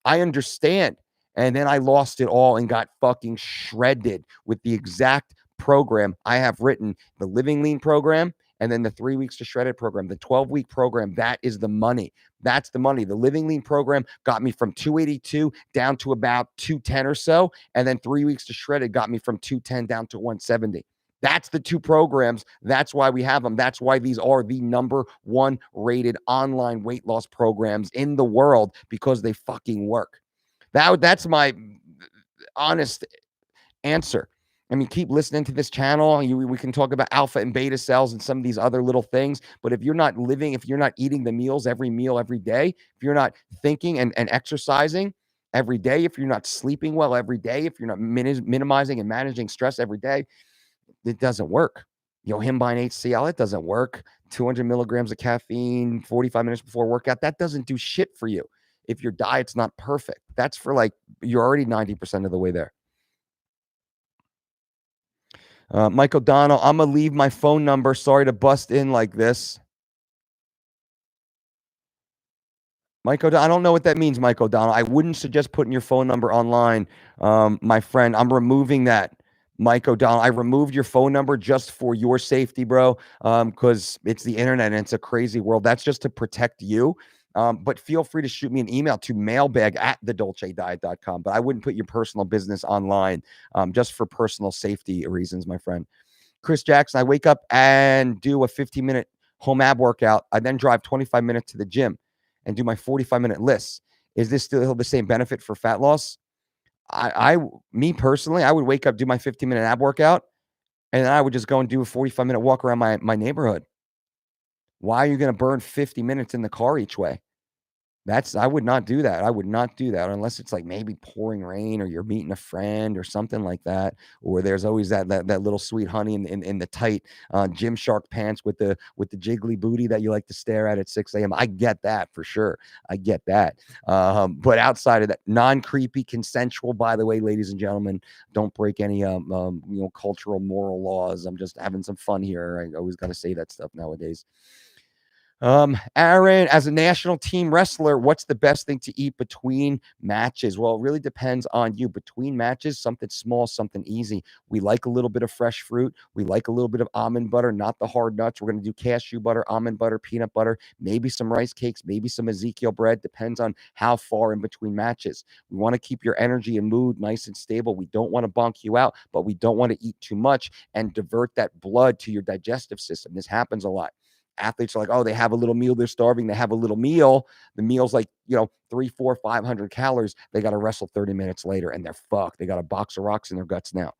I understand. And then I lost it all and got fucking shredded with the exact program I have written, the Living Lean program, and then the 3 weeks to shredded program, the 12-week program. That is the money. That's the money. The Living Lean program got me from 282 down to about 210 or so. And then 3 weeks to shredded got me from 210 down to 170. That's the 2 programs. That's why we have them. That's why these are the number 1 rated online weight loss programs in the world, because they fucking work. That's my honest answer. I mean, keep listening to this channel. We can talk about alpha and beta cells and some of these other little things. But if you're not eating the meals every meal every day, if you're not thinking and exercising every day, if you're not sleeping well every day, if you're not minimizing and managing stress every day, it doesn't work. Yohimbine HCl, it doesn't work. 200 milligrams of caffeine, 45 minutes before workout, that doesn't do shit for you if your diet's not perfect. That's for you're already 90% of the way there. Mike O'Donnell, I'm going to leave my phone number. Sorry to bust in like this. Mike O'Donnell, I don't know what that means, Mike O'Donnell. I wouldn't suggest putting your phone number online, my friend. I'm removing that, Mike O'Donnell. I removed your phone number just for your safety, bro, because it's the internet and it's a crazy world. That's just to protect you. But feel free to shoot me an email to mailbag@thedolcediet.com. But I wouldn't put your personal business online, just for personal safety reasons, my friend. Chris Jackson, I wake up and do a 15-minute home ab workout. I then drive 25 minutes to the gym and do my 45-minute list. Is this still the same benefit for fat loss? Me personally, I would wake up, do my 15-minute ab workout, and then I would just go and do a 45-minute walk around my neighborhood. Why are you going to burn 50 minutes in the car each way? I would not do that. I would not do that unless it's maybe pouring rain or you're meeting a friend or something like that. Or there's always that little sweet honey in the tight Gymshark pants with the jiggly booty that you like to stare at 6 a.m. I get that for sure. I get that. But outside of that, non-creepy, consensual, by the way, ladies and gentlemen, don't break any cultural moral laws. I'm just having some fun here. I always got to say that stuff nowadays. Aaron, as a national team wrestler, what's the best thing to eat between matches? Well, it really depends on you. Between matches, something small, something easy. We like a little bit of fresh fruit. We like a little bit of almond butter, not the hard nuts. We're going to do cashew butter, almond butter, peanut butter, maybe some rice cakes, maybe some Ezekiel bread. Depends on how far in between matches. We want to keep your energy and mood nice and stable. We don't want to bonk you out, but we don't want to eat too much and divert that blood to your digestive system. This happens a lot. Athletes are like, oh, they have a little meal, they're starving, they have a little meal. The meal's 300, 400, 500 calories. They got to wrestle 30 minutes later and they're fucked. They got a box of rocks in their guts now.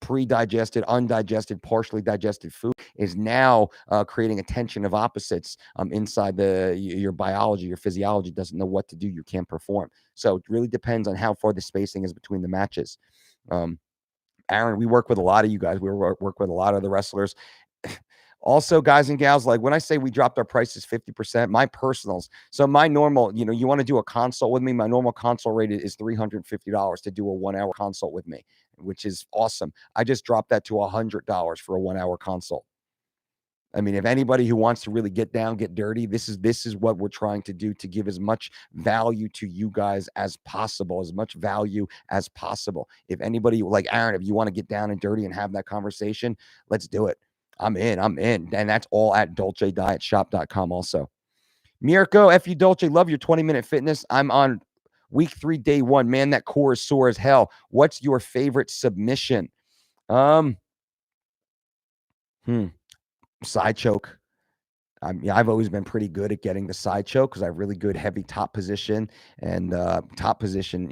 Pre-digested, undigested, partially digested food is now creating a tension of opposites inside your biology. Your physiology doesn't know what to do. You can't perform. So it really depends on how far the spacing is between the matches. Aaron, we work with a lot of you guys. We work with a lot of the wrestlers. Also, guys and gals, like when I say we dropped our prices 50%, my personals. So my normal, you want to do a consult with me, my normal consult rate is $350 to do a 1 hour consult with me, which is awesome. I just dropped that to $100 for a 1 hour consult. I mean, if anybody who wants to really get down, get dirty, this is what we're trying to do to give as much value to you guys as possible, as much value as possible. If anybody like Aaron, if you want to get down and dirty and have that conversation, let's do it. I'm in. I'm in. And that's all at dolcedietshop.com also. Mirko, F.U. Dolce, love your 20-minute fitness. I'm on week 3, day 1. Man, that core is sore as hell. What's your favorite submission? Um, Side choke. Yeah, I've always been pretty good at getting the side choke because I have really good heavy top position and top position.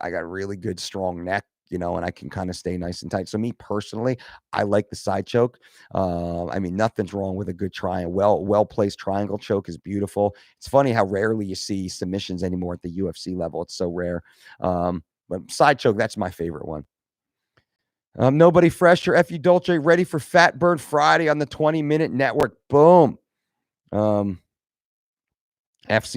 I got really good strong neck. And I can kind of stay nice and tight. So me personally, I like the side choke. I mean, nothing's wrong with a good triangle. Well placed triangle choke is beautiful. It's funny how rarely you see submissions anymore at the UFC level. It's so rare. But side choke, that's my favorite one. Nobody fresher. F.U. Dolce, ready for Fat Burn Friday on the 20-minute network. Boom. FC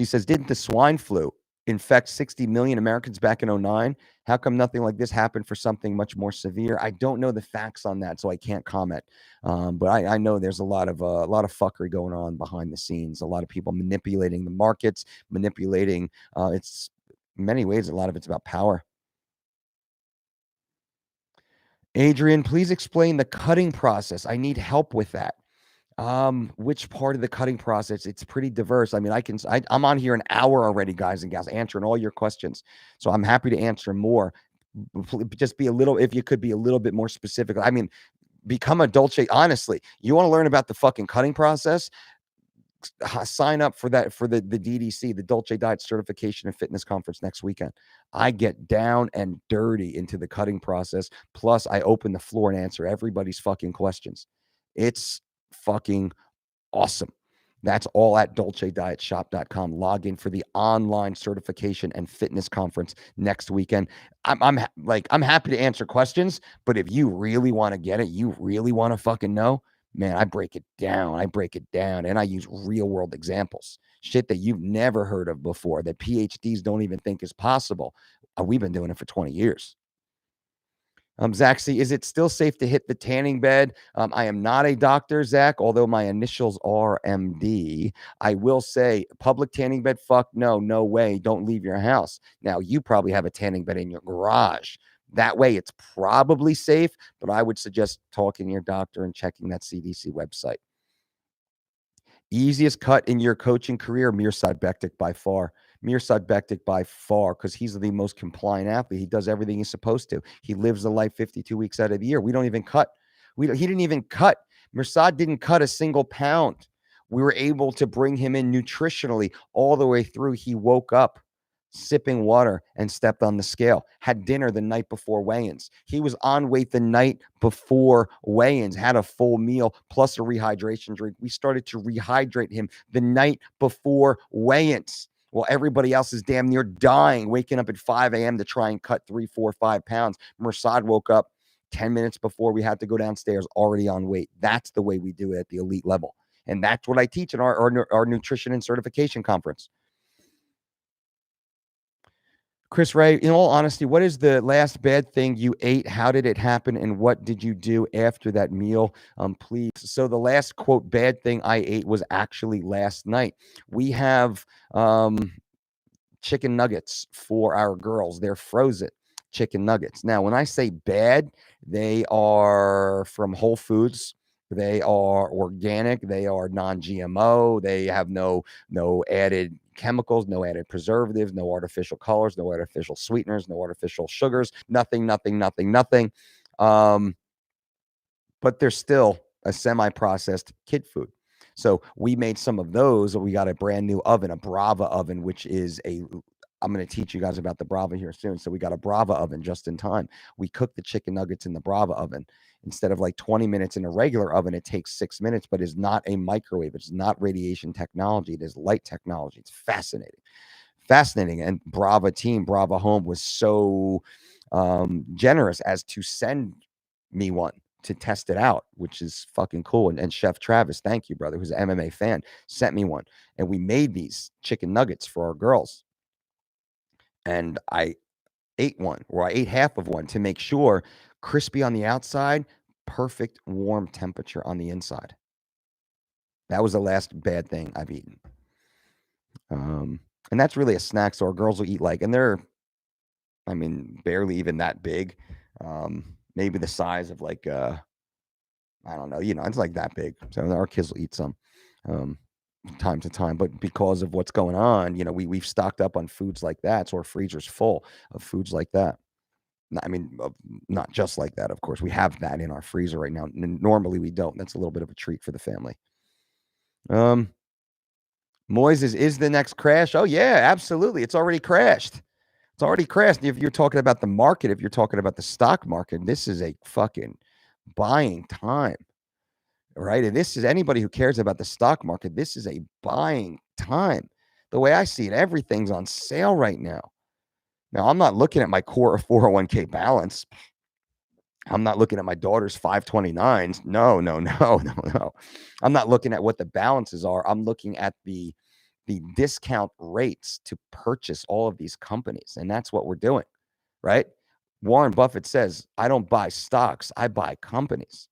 says, didn't the swine flu infect 60 million Americans back in 2009? How come nothing like this happened for something much more severe? I don't know the facts on that, so I can't comment. But I know there's a lot of fuckery going on behind the scenes. A lot of people manipulating the markets, manipulating. It's in many ways, a lot of it's about power. Adrian, please explain the cutting process. I need help with that. Which part of the cutting process? It's pretty diverse. I mean, I'm on here an hour already, guys and gals, answering all your questions. So I'm happy to answer more. Just be if you could be a little bit more specific. I mean, become a Dolce. Honestly, you want to learn about the fucking cutting process? Sign up for that, for the DDC, the Dolce Diet Certification and Fitness Conference next weekend. I get down and dirty into the cutting process. Plus, I open the floor and answer everybody's fucking questions. It's fucking awesome. That's all at dolcedietshop.com. Log in for the online certification and fitness conference next weekend. I'm happy to answer questions, but if you really want to get it, you really want to fucking know, man, I break it down. And I use real world examples, shit that you've never heard of before, that PhDs don't even think is possible. We've been doing it for 20 years. Zach C, is it still safe to hit the tanning bed? I am not a doctor, Zach, although my initials are MD. I will say public tanning bed, fuck no way. Don't leave your house. Now, you probably have a tanning bed in your garage. That way, it's probably safe, but I would suggest talking to your doctor and checking that CDC website. Easiest cut in your coaching career, Mirsad Bektik by far. Mirsad Bektik by far, because he's the most compliant athlete. He does everything he's supposed to. He lives the life 52 weeks out of the year. We don't even cut. He didn't even cut. Mirsad didn't cut a single pound. We were able to bring him in nutritionally all the way through. He woke up sipping water and stepped on the scale, had dinner the night before weigh-ins. He was on weight the night before weigh-ins, had a full meal plus a rehydration drink. We started to rehydrate him the night before weigh-ins. Well, everybody else is damn near dying, waking up at 5 a.m. to try and cut 3, 4, 5 pounds. Mirsad woke up 10 minutes before we had to go downstairs, already on weight. That's the way we do it at the elite level. And that's what I teach in our nutrition and certification conference. Chris Ray, in all honesty, what is the last bad thing you ate? How did it happen? And what did you do after that meal? Please. So the last quote bad thing I ate was actually last night. We have chicken nuggets for our girls. They're frozen chicken nuggets. Now, when I say bad, they are from Whole Foods. They are organic. They are non-GMO. They have no added chemicals, no added preservatives, no artificial colors, no artificial sweeteners, no artificial sugars, nothing. But they're still a semi-processed kid food. So we made some of those. We got a brand new oven, a Brava oven, which is I'm going to teach you guys about the Brava here soon. So we got a Brava oven just in time. We cook the chicken nuggets in the Brava oven. Instead of like 20 minutes in a regular oven, it takes 6 minutes, but is not a microwave. It's not radiation technology. It is light technology. It's fascinating. And Brava team, Brava Home was so generous as to send me one to test it out, which is fucking cool. And Chef Travis, thank you, brother, who's an MMA fan, sent me one. And we made these chicken nuggets for our girls. And I ate one, or I ate half of one to make sure crispy on the outside, perfect warm temperature on the inside. That was the last bad thing I've eaten. And that's really a snack. So our girls will eat like, and they're, I mean, barely even that big. Maybe the size of like, I don't know, it's like that big. So our kids will eat some time to time. But because of what's going on, we've stocked up on foods like that. So our freezer's full of foods like that. I mean, not just like that, of course. We have that in our freezer right now. Normally we don't. That's a little bit of a treat for the family. Moyes is the next crash. Oh, yeah, absolutely. It's already crashed. It's already crashed. If you're talking about the market, if you're talking about the stock market, this is a fucking buying time, right? And this is anybody who cares about the stock market. This is a buying time. The way I see it, everything's on sale right now. Now, I'm not looking at my core 401k balance. I'm not looking at my daughter's 529s. No. I'm not looking at what the balances are. I'm looking at the discount rates to purchase all of these companies. And that's what we're doing, right? Warren Buffett says, I don't buy stocks, I buy companies.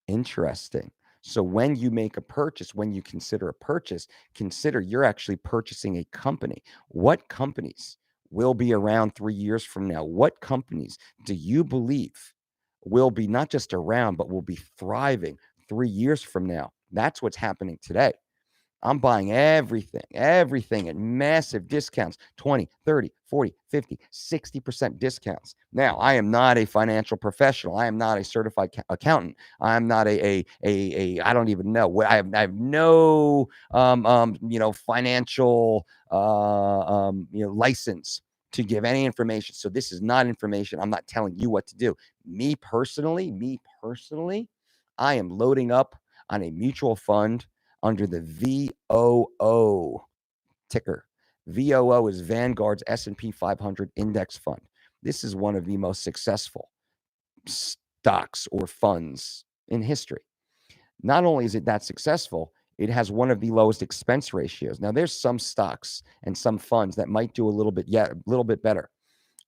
Interesting. So when you make a purchase, when you consider a purchase, consider you're actually purchasing a company. What companies will be around 3 years from now? What companies do you believe will be not just around, but will be thriving 3 years from now? That's what's happening today. I'm buying everything at massive discounts, 20, 30, 40, 50, 60% discounts. Now, I am not a financial professional. I am not a certified accountant. I'm not I don't even know what I have no, financial, license to give any information. So this is not information. I'm not telling you what to do. Me personally, I am loading up on a mutual fund under the VOO ticker. VOO is Vanguard's S&P 500 index fund. This is one of the most successful stocks or funds in history. Not only is it that successful, it has one of the lowest expense ratios. Now, there's some stocks and some funds that might do a little bit better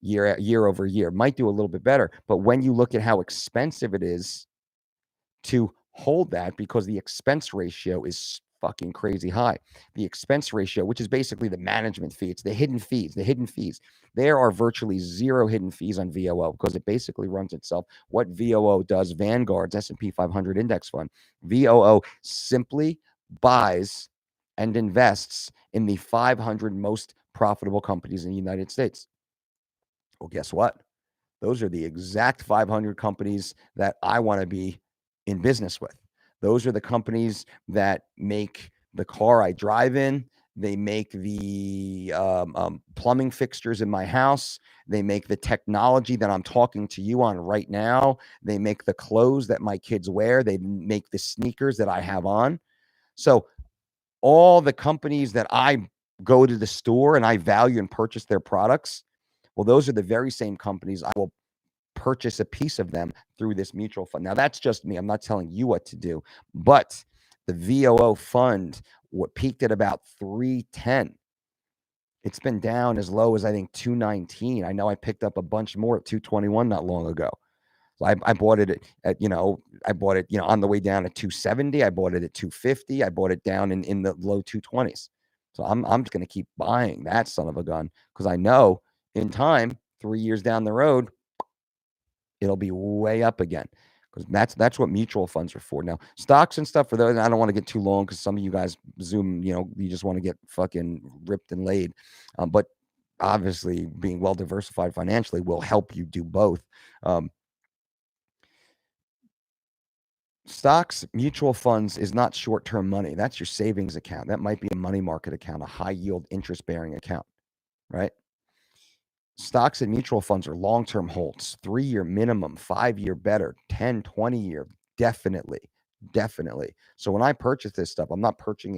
year over year, might do a little bit better. But when you look at how expensive it is to hold that, because the expense ratio is fucking crazy high. The expense ratio, which is basically the management fee, it's the hidden fees. There are virtually zero hidden fees on VOO because it basically runs itself. What VOO does, Vanguard's S&P 500 index fund, VOO simply buys and invests in the 500 most profitable companies in the United States. Well, guess what? Those are the exact 500 companies that I want to be in business with. Those are the companies that make the car I drive in. They make the plumbing fixtures in my house. They make the technology that I'm talking to you on right now. They make the clothes that my kids wear. They make the sneakers that I have on. So all the companies that I go to the store and I value and purchase their products, well, those are the very same companies I will purchase a piece of them through this mutual fund. Now, that's just me. I'm not telling you what to do, but the VOO fund peaked at about 310. It's been down as low as I think 219. I know I picked up a bunch more at 221 not long ago. So I bought it at on the way down at 270. I bought it at 250. I bought it down in the low 220s. So I'm just going to keep buying that son of a gun because I know in time, 3 years down the road, it'll be way up again because that's what mutual funds are for. Now, stocks and stuff for those, I don't want to get too long because some of you guys Zoom, you just want to get fucking ripped and laid. But obviously being well diversified financially will help you do both. Stocks, mutual funds is not short-term money. That's your savings account. That might be a money market account, a high yield interest-bearing account, right? Stocks and mutual funds are long-term holds, 3-year minimum, 5-year better, 10, 20-year, definitely. So when I purchase this stuff, I'm not purchasing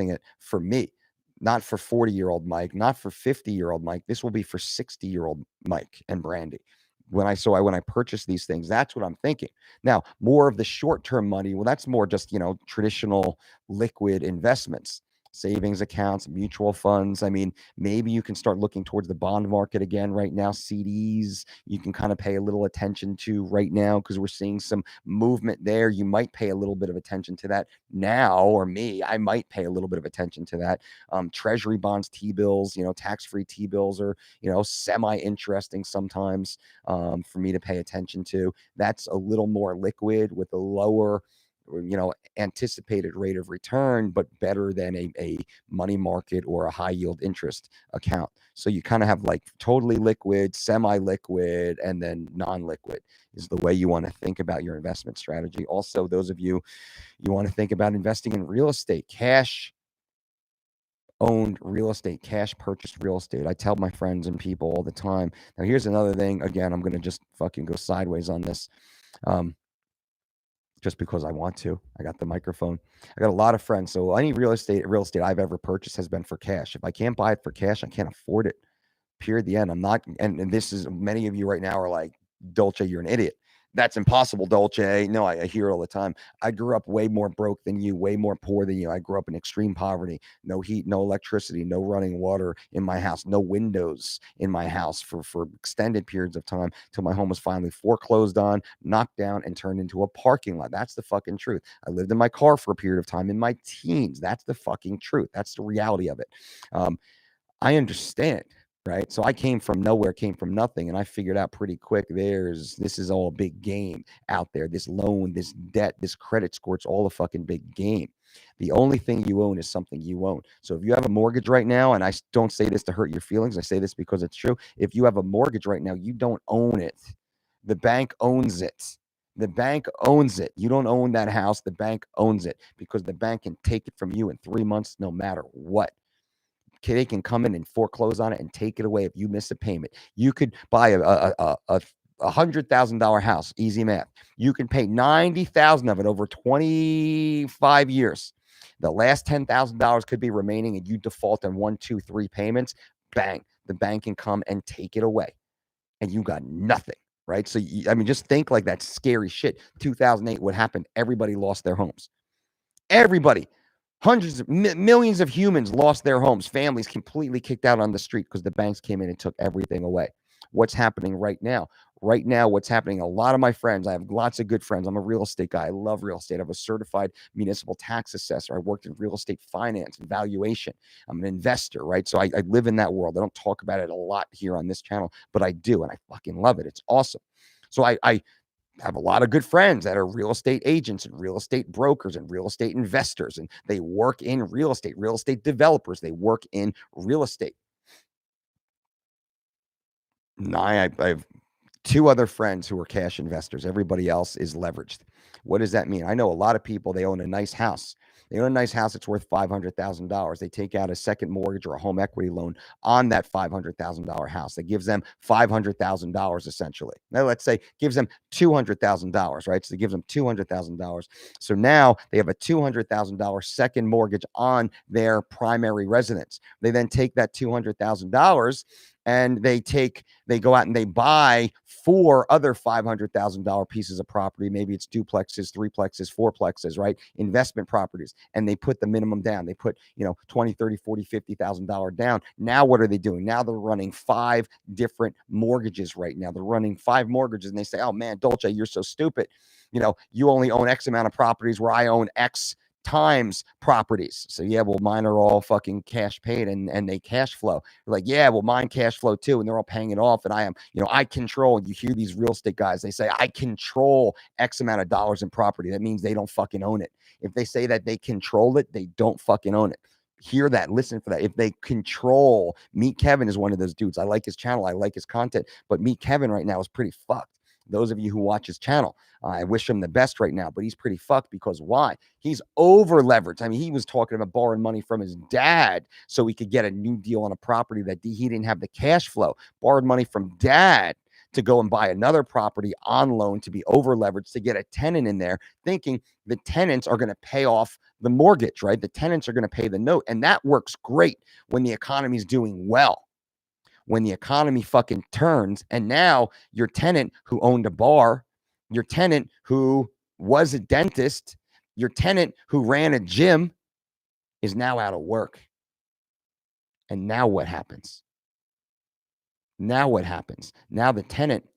it for me, not for 40-year-old Mike, not for 50-year-old Mike. This will be for 60-year-old Mike and Brandy. when I purchase these things, that's what I'm thinking. Now, more of the short-term money, well, that's more just, traditional liquid investments, savings accounts, mutual funds. I mean, maybe you can start looking towards the bond market again right now. CDs, you can kind of pay a little attention to right now because we're seeing some movement there. You might pay a little bit of attention to that now, or me, I might pay a little bit of attention to that. Treasury bonds, T-bills, tax-free T-bills are, semi-interesting sometimes for me to pay attention to. That's a little more liquid with a lower, anticipated rate of return, but better than a money market or a high yield interest account. So you kind of have like totally liquid, semi-liquid, and then non-liquid is the way you want to think about your investment strategy. Also, those of you want to think about investing in real estate, cash owned real estate, cash purchased real estate. I tell my friends and people all the time. Now, here's another thing. Again, I'm going to just fucking go sideways on this. Just because I want to. I got the microphone. I got a lot of friends. So any real estate I've ever purchased has been for cash. If I can't buy it for cash, I can't afford it. Period. The end. I'm not, and this is, many of you right now are like, Dolce, you're an idiot. That's impossible, Dolce. No, I hear it all the time. I grew up way more broke than you, way more poor than you. I grew up in extreme poverty, no heat, no electricity, no running water in my house, no windows in my house for extended periods of time till my home was finally foreclosed on, knocked down, and turned into a parking lot. That's the fucking truth. I lived in my car for a period of time in my teens. That's the fucking truth. That's the reality of it. I understand, right? So I came from nowhere, came from nothing, and I figured out pretty quick this is all a big game out there. This loan, this debt, this credit score, it's all a fucking big game. The only thing you own is something you own. So if you have a mortgage right now, and I don't say this to hurt your feelings, I say this because it's true. If you have a mortgage right now, you don't own it. The bank owns it. The bank owns it. You don't own that house. The bank owns it because the bank can take it from you in 3 months, no matter what. They can come in and foreclose on it and take it away if you miss a payment. You could buy a $100,000 house, easy math. You can pay 90,000 of it over 25 years. The last $10,000 could be remaining, and you default on 1, 2, 3 payments. Bang, the bank can come and take it away, and you got nothing. Right? So I mean, just think like that scary shit. 2008, what happened? Everybody lost their homes. Everybody. Hundreds of millions of humans lost their homes, families completely kicked out on the street because the banks came in and took everything away. What's happening right now? Right now, what's happening? A lot of my friends, I have lots of good friends. I'm a real estate guy. I love real estate. I'm a certified municipal tax assessor. I worked in real estate finance and valuation. I'm an investor, right? So I live in that world. I don't talk about it a lot here on this channel, but I do, and I fucking love it. It's awesome. So I have a lot of good friends that are real estate agents and real estate brokers and real estate investors, and they work in real estate developers. They work in real estate. I have 2 other friends who are cash investors. Everybody else is leveraged. What does that mean? I know a lot of people, they own a nice house. They own a nice house that's worth $500,000. They take out a second mortgage or a home equity loan on that $500,000 house. That gives them $500,000 essentially. Now, let's say gives them $200,000, right? So it gives them $200,000. So now they have a $200,000 second mortgage on their primary residence. They then take that $200,000 and they go out and they buy 4 other $500,000 pieces of property. Maybe it's duplexes, 3plexes, 4plexes, right? Investment properties. And they put the minimum down. They put, $20, $30, $40, $50,000 down. Now, what are they doing? Now they're running 5 different mortgages right now. They're running 5 mortgages and they say, oh man, Dolce, you're so stupid. You only own X amount of properties where I own X times properties. So yeah, well, mine are all fucking cash paid and they cash flow. Like, yeah, well, mine cash flow too, and they're all paying it off. And I am, I control. You hear these real estate guys, they say, I control X amount of dollars in property. That means they don't fucking own it. If they say that they control it, they don't fucking own it. Hear that, listen for that. If they control, Meet Kevin is one of those dudes. I like his channel, I like his content, but Meet Kevin right now is pretty fucked. Those of you who watch his channel, I wish him the best right now, but he's pretty fucked because why? He's over leveraged. I mean, he was talking about borrowing money from his dad so he could get a new deal on a property that he didn't have the cash flow. Borrowed money from dad to go and buy another property on loan to be over leveraged to get a tenant in there, thinking the tenants are going to pay off the mortgage, right? The tenants are going to pay the note. And that works great when the economy is doing well. when the economy fucking turns, and now your tenant who owned a bar, your tenant who was a dentist, your tenant who ran a gym is now out of work. And now what happens? Now what happens? Now the tenant,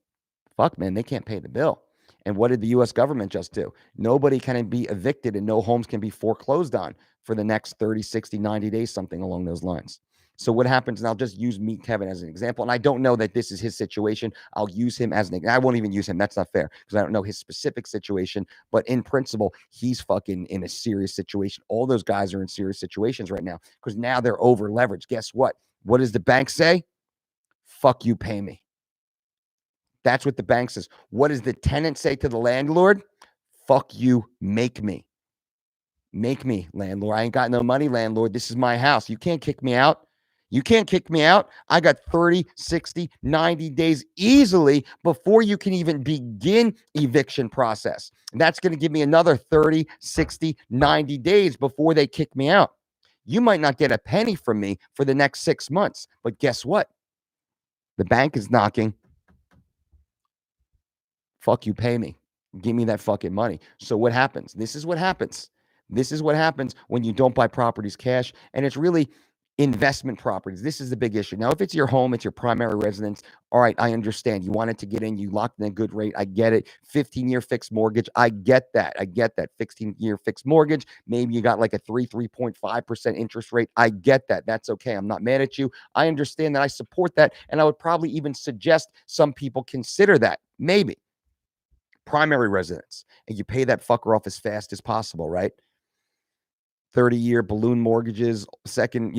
fuck, man, they can't pay the bill. And what did the U.S. government just do? Nobody can be evicted and no homes can be foreclosed on for the next 30, 60, 90 days, something along those lines. So what happens, and I'll just use Meet Kevin as an example, and I don't know that this is his situation. I'll use him as an example. I won't even use him. That's not fair because I don't know his specific situation. But in principle, he's fucking in a serious situation. All those guys are in serious situations right now because now they're over leveraged. Guess what? What does the bank say? Fuck you, pay me. That's what the bank says. What does the tenant say to the landlord? Fuck you, make me. Make me, landlord. I ain't got no money, landlord. This is my house. You can't kick me out. You can't kick me out. I got 30, 60, 90 days easily before you can even begin eviction process. And that's going to give me another 30, 60, 90 days before they kick me out. You might not get a penny from me for the next 6 months, but guess what? The bank is knocking. Fuck you, pay me. Give me that fucking money. So what happens? This is what happens. This is what happens when you don't buy properties cash. And it's really investment properties. This is the big issue. Now, if it's your home, it's your primary residence. All right, I understand. You wanted to get in, you locked in a good rate. I get it. 15-year fixed mortgage. I get that. I get that. 15-year fixed mortgage. Maybe you got like a 3.5% interest rate. I get that. That's okay. I'm not mad at you. I understand that. I support that. And I would probably even suggest some people consider that. Maybe. Primary residence, and you pay that fucker off as fast as possible, right? 30-year balloon mortgages, second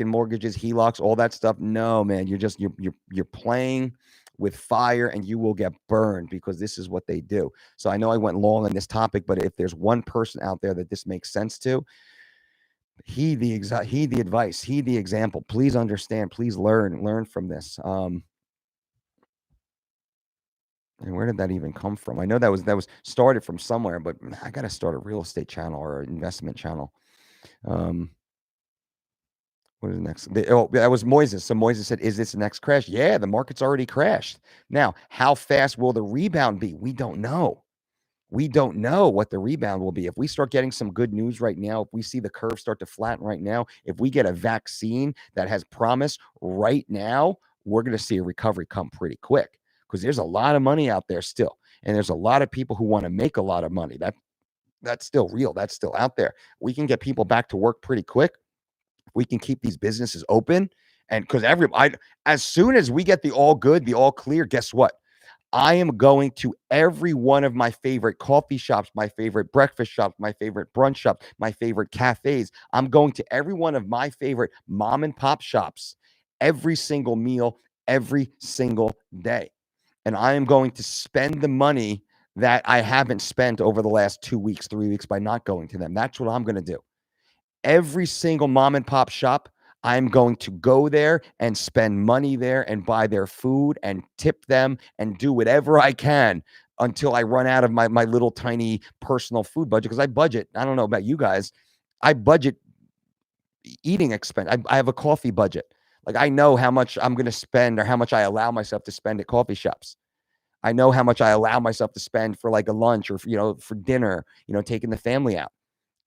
mortgages, HELOCs, all that stuff. No, man, you're playing with fire and you will get burned because this is what they do. So I know I went long on this topic, but if there's one person out there that this makes sense to, heed the advice, heed the example. Please understand, please learn from this. And where did that even come from? I know that was started from somewhere, but I got to start a real estate channel or an investment channel. What is the next? That was Moises. So Moises said, "Is this the next crash?" Yeah, the market's already crashed. Now, how fast will the rebound be? We don't know. We don't know what the rebound will be. If we start getting some good news right now, if we see the curve start to flatten right now, if we get a vaccine that has promise right now, we're going to see a recovery come pretty quick. Because there's a lot of money out there still. And there's a lot of people who want to make a lot of money. That's still real. That's still out there. We can get people back to work pretty quick. We can keep these businesses open. And because as soon as we get the all good, the all clear, guess what? I am going to every one of my favorite coffee shops, my favorite breakfast shops, my favorite brunch shops, my favorite cafes. I'm going to every one of my favorite mom and pop shops every single meal, every single day. And I am going to spend the money that I haven't spent over the last 2 weeks, 3 weeks by not going to them. That's what I'm going to do. Every single mom and pop shop, I'm going to go there and spend money there and buy their food and tip them and do whatever I can until I run out of my little tiny personal food budget. Because I budget. I don't know about you guys. I budget eating expense. I have a coffee budget. Like I know how much I'm going to spend or how much I allow myself to spend at coffee shops. I know how much I allow myself to spend for like a lunch or, for dinner, taking the family out.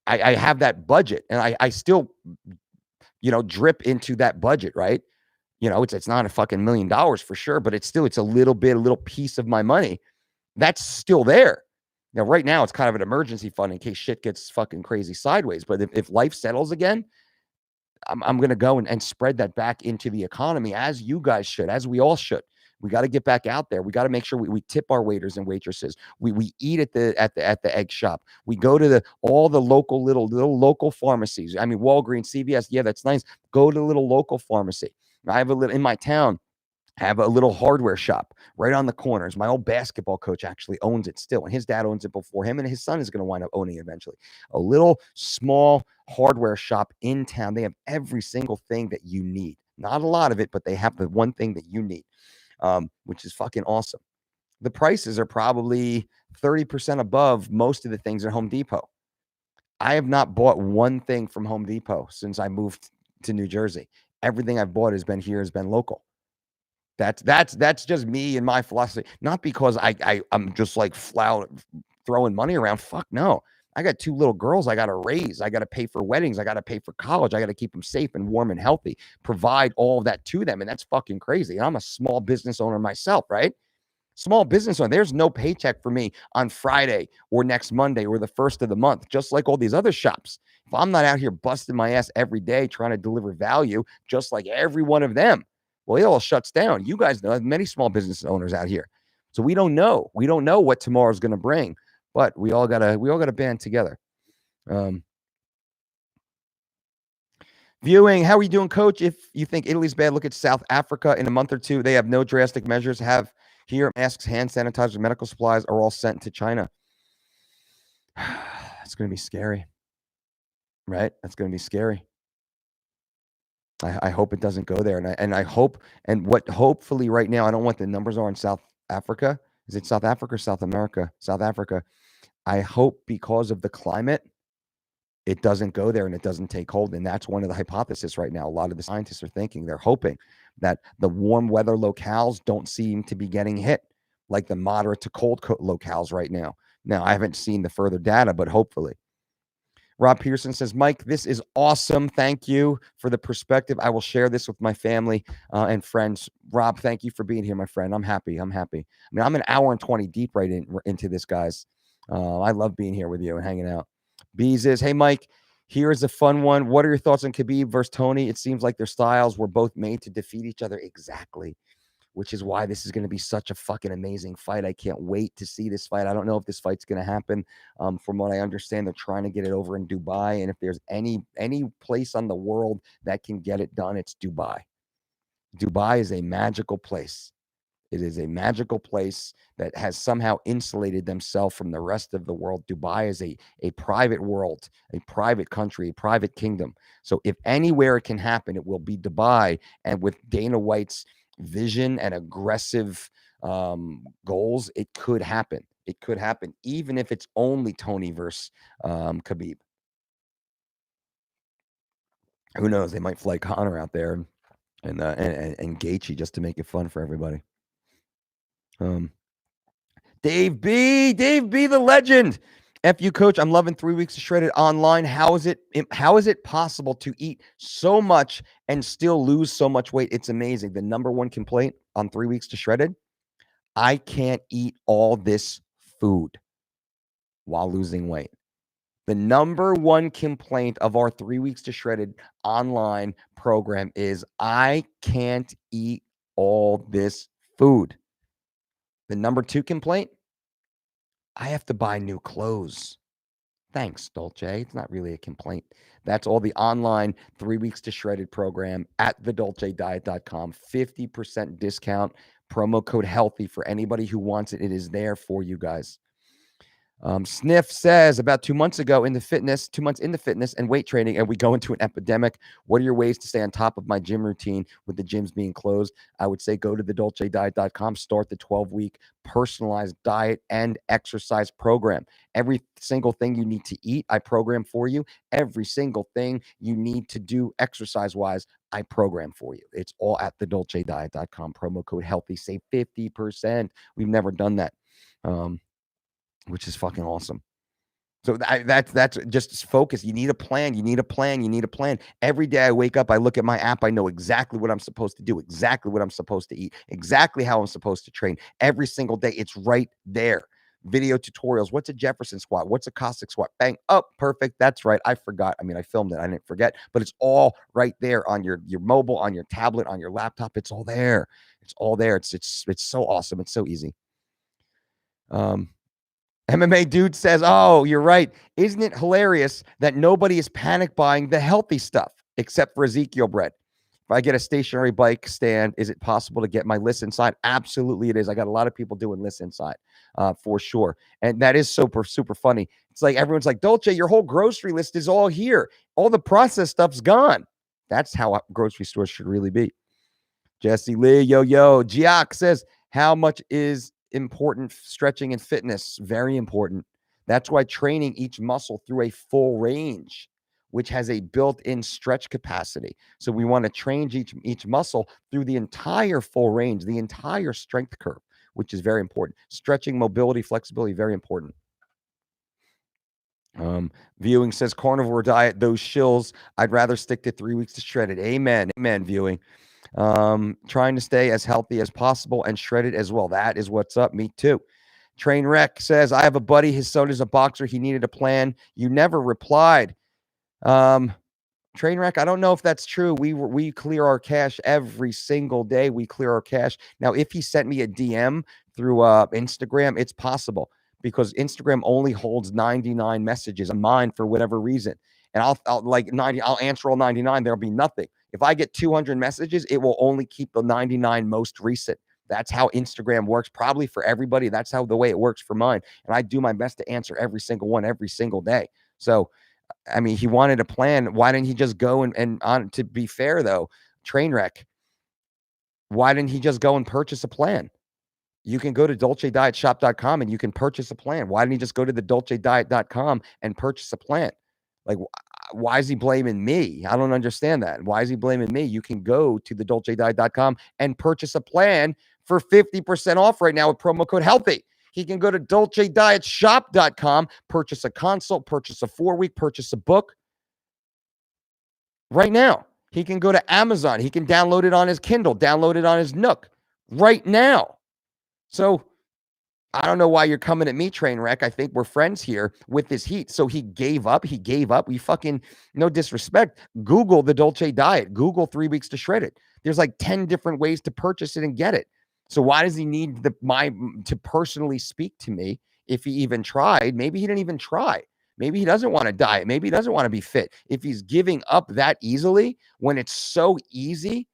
I have that budget and I still, drip into that budget, right? It's not a fucking $1 million for sure, but it's a little piece of my money that's still there. Now, right now, it's kind of an emergency fund in case shit gets fucking crazy sideways. But if life settles again, I'm going to go and spread that back into the economy as you guys should, as we all should. We got to get back out there. We got to make sure we tip our waiters and waitresses. We eat at the egg shop. We go to all the local little local pharmacies. I mean, Walgreens, CVS. Yeah, that's nice. Go to the little local pharmacy. I have in my town. Have a little hardware shop right on the corners. My old basketball coach actually owns it still, and his dad owns it before him, and his son is going to wind up owning it eventually. A little small hardware shop in town. They have every single thing that you need. Not a lot of it, but they have the one thing that you need, which is fucking awesome. The prices are probably 30% above most of the things at Home Depot. I have not bought one thing from Home Depot since I moved to New Jersey. Everything I've bought has been local. That's just me and my philosophy. Not because I'm just like throwing money around. Fuck no. I got 2 little girls I got to raise. I got to pay for weddings. I got to pay for college. I got to keep them safe and warm and healthy. Provide all of that to them, and that's fucking crazy. And I'm a small business owner myself, right? Small business owner. There's no paycheck for me on Friday or next Monday or the first of the month, just like all these other shops. If I'm not out here busting my ass every day trying to deliver value, just like every one of them, well, it all shuts down. You guys know many small business owners out here. So we don't know. We don't know what tomorrow's going to bring, but we all gotta band together. Viewing, how are you doing, Coach? If you think Italy's bad, look at South Africa. In a month or two, they have no drastic measures. Have here masks, hand sanitizers, medical supplies are all sent to China. It's going to be scary, right? That's going to be scary. I hope it doesn't go there, and I hope, and what hopefully right now, I don't know what the numbers are in South Africa. Is it South Africa or South America? South Africa. I hope because of the climate, it doesn't go there and it doesn't take hold. And that's one of the hypotheses right now. A lot of the scientists are thinking, they're hoping that the warm weather locales don't seem to be getting hit like the moderate to cold locales right now. Now, I haven't seen the further data, but hopefully. Rob Pearson says, Mike, this is awesome. Thank you for the perspective. I will share this with my family and friends. Rob, thank you for being here, my friend. I'm happy. I mean, I'm an hour and 20 deep right into this, guys. I love being here with you and hanging out. Bees is, hey, Mike, here's a fun one. What are your thoughts on Khabib versus Tony? It seems like their styles were both made to defeat each other. Exactly. Which is why this is going to be such a fucking amazing fight. I can't wait to see this fight. I don't know if this fight's going to happen. From what I understand, they're trying to get it over in Dubai. And if there's any place on the world that can get it done, it's Dubai. Dubai is a magical place. It is a magical place that has somehow insulated themselves from the rest of the world. Dubai is a private world, a private country, a private kingdom. So if anywhere it can happen, it will be Dubai. And with Dana White's vision and aggressive goals, it could happen. It could happen, even if it's only Tony versus Khabib. Who knows? They might fly Conor out there and Gaethje just to make it fun for everybody. Dave B, the legend. FU coach, I'm loving 3 weeks of shredded online. How is it possible to eat so much and still lose so much weight? It's amazing. The number one complaint on 3 weeks to shredded, I can't eat all this food while losing weight. The number one complaint of our 3 weeks to shredded online program is I can't eat all this food. The number two complaint, I have to buy new clothes. Thanks, Dolce. It's not really a complaint. That's all the online 3 weeks to shredded program at thedolcediet.com. 50% discount, promo code healthy for anybody who wants it. It is there for you guys. Sniff says about 2 months into fitness and weight training, and we go into an epidemic. What are your ways to stay on top of my gym routine with the gyms being closed? I would say go to thedolcediet.com, start the 12-week personalized diet and exercise program. Every single thing you need to eat, I program for you. Every single thing you need to do exercise-wise, I program for you. It's all at thedolcediet.com. Promo code healthy, save 50%. We've never done that. Which is fucking awesome. So that's just focus. You need a plan. Every day I wake up, I look at my app. I know exactly what I'm supposed to do, exactly what I'm supposed to eat, exactly how I'm supposed to train. Every single day, it's right there. Video tutorials. What's a Jefferson squat? What's a Cossack squat? Bang. Oh, perfect. That's right. I forgot. I mean, I filmed it. I didn't forget, but it's all right there on your mobile, on your tablet, on your laptop. It's all there. It's all there. It's so awesome. It's so easy. MMA dude says, oh, you're right. Isn't it hilarious that nobody is panic buying the healthy stuff except for Ezekiel bread? If I get a stationary bike stand, is it possible to get my list inside? Absolutely it is. I got a lot of people doing lists inside for sure. And that is super, super funny. It's like everyone's like, Dolce, your whole grocery list is all here. All the processed stuff's gone. That's how grocery stores should really be. Jesse Lee, Giac says, how much is important stretching and fitness? Very important. That's why training each muscle through a full range which has a built-in stretch capacity. So we want to train each muscle through the entire full range, the entire strength curve, which is very important. Stretching, mobility, flexibility, very important. Viewing says carnivore diet, those shills. I'd rather stick to 3 weeks to shredded. Amen. Amen, viewing. Trying to stay as healthy as possible and shredded as well. That is what's up. Me too. Trainwreck says, I have a buddy. His son is a boxer. He needed a plan. You never replied. Trainwreck, I don't know if that's true. We clear our cache every single day. We clear our cache. Now, if he sent me a DM through Instagram, it's possible because Instagram only holds 99 messages of mine for whatever reason. And I'll like 90, I'll answer all 99. There'll be nothing. If I get 200 messages, it will only keep the 99 most recent. That's how Instagram works, probably for everybody. That's how the way it works for mine. And I do my best to answer every single one every single day. So, I mean, he wanted a plan. Why didn't he just go and on? To be fair, though, Trainwreck, why didn't he just go and purchase a plan? You can go to dolcedietshop.com and you can purchase a plan. Why didn't he just go to the dolcediet.com and purchase a plan? Like, why is he blaming me? I don't understand that. Why is he blaming me? You can go to the dolcediet.com and purchase a plan for 50% off right now with promo code HEALTHY. He can go to dolcedietshop.com, purchase a consult, purchase a 4-week, purchase a book right now. He can go to Amazon. He can download it on his Kindle, download it on his Nook right now. So I don't know why you're coming at me, Trainwreck. I think we're friends here with this heat. So he gave up. He gave up. We fucking, no disrespect. Google the Dolce diet. Google 3 weeks to shred it. There's like 10 different ways to purchase it and get it. So why does he need to personally speak to me if he even tried? Maybe he didn't even try. Maybe he doesn't want to diet. Maybe he doesn't want to be fit. If he's giving up that easily when it's so easy,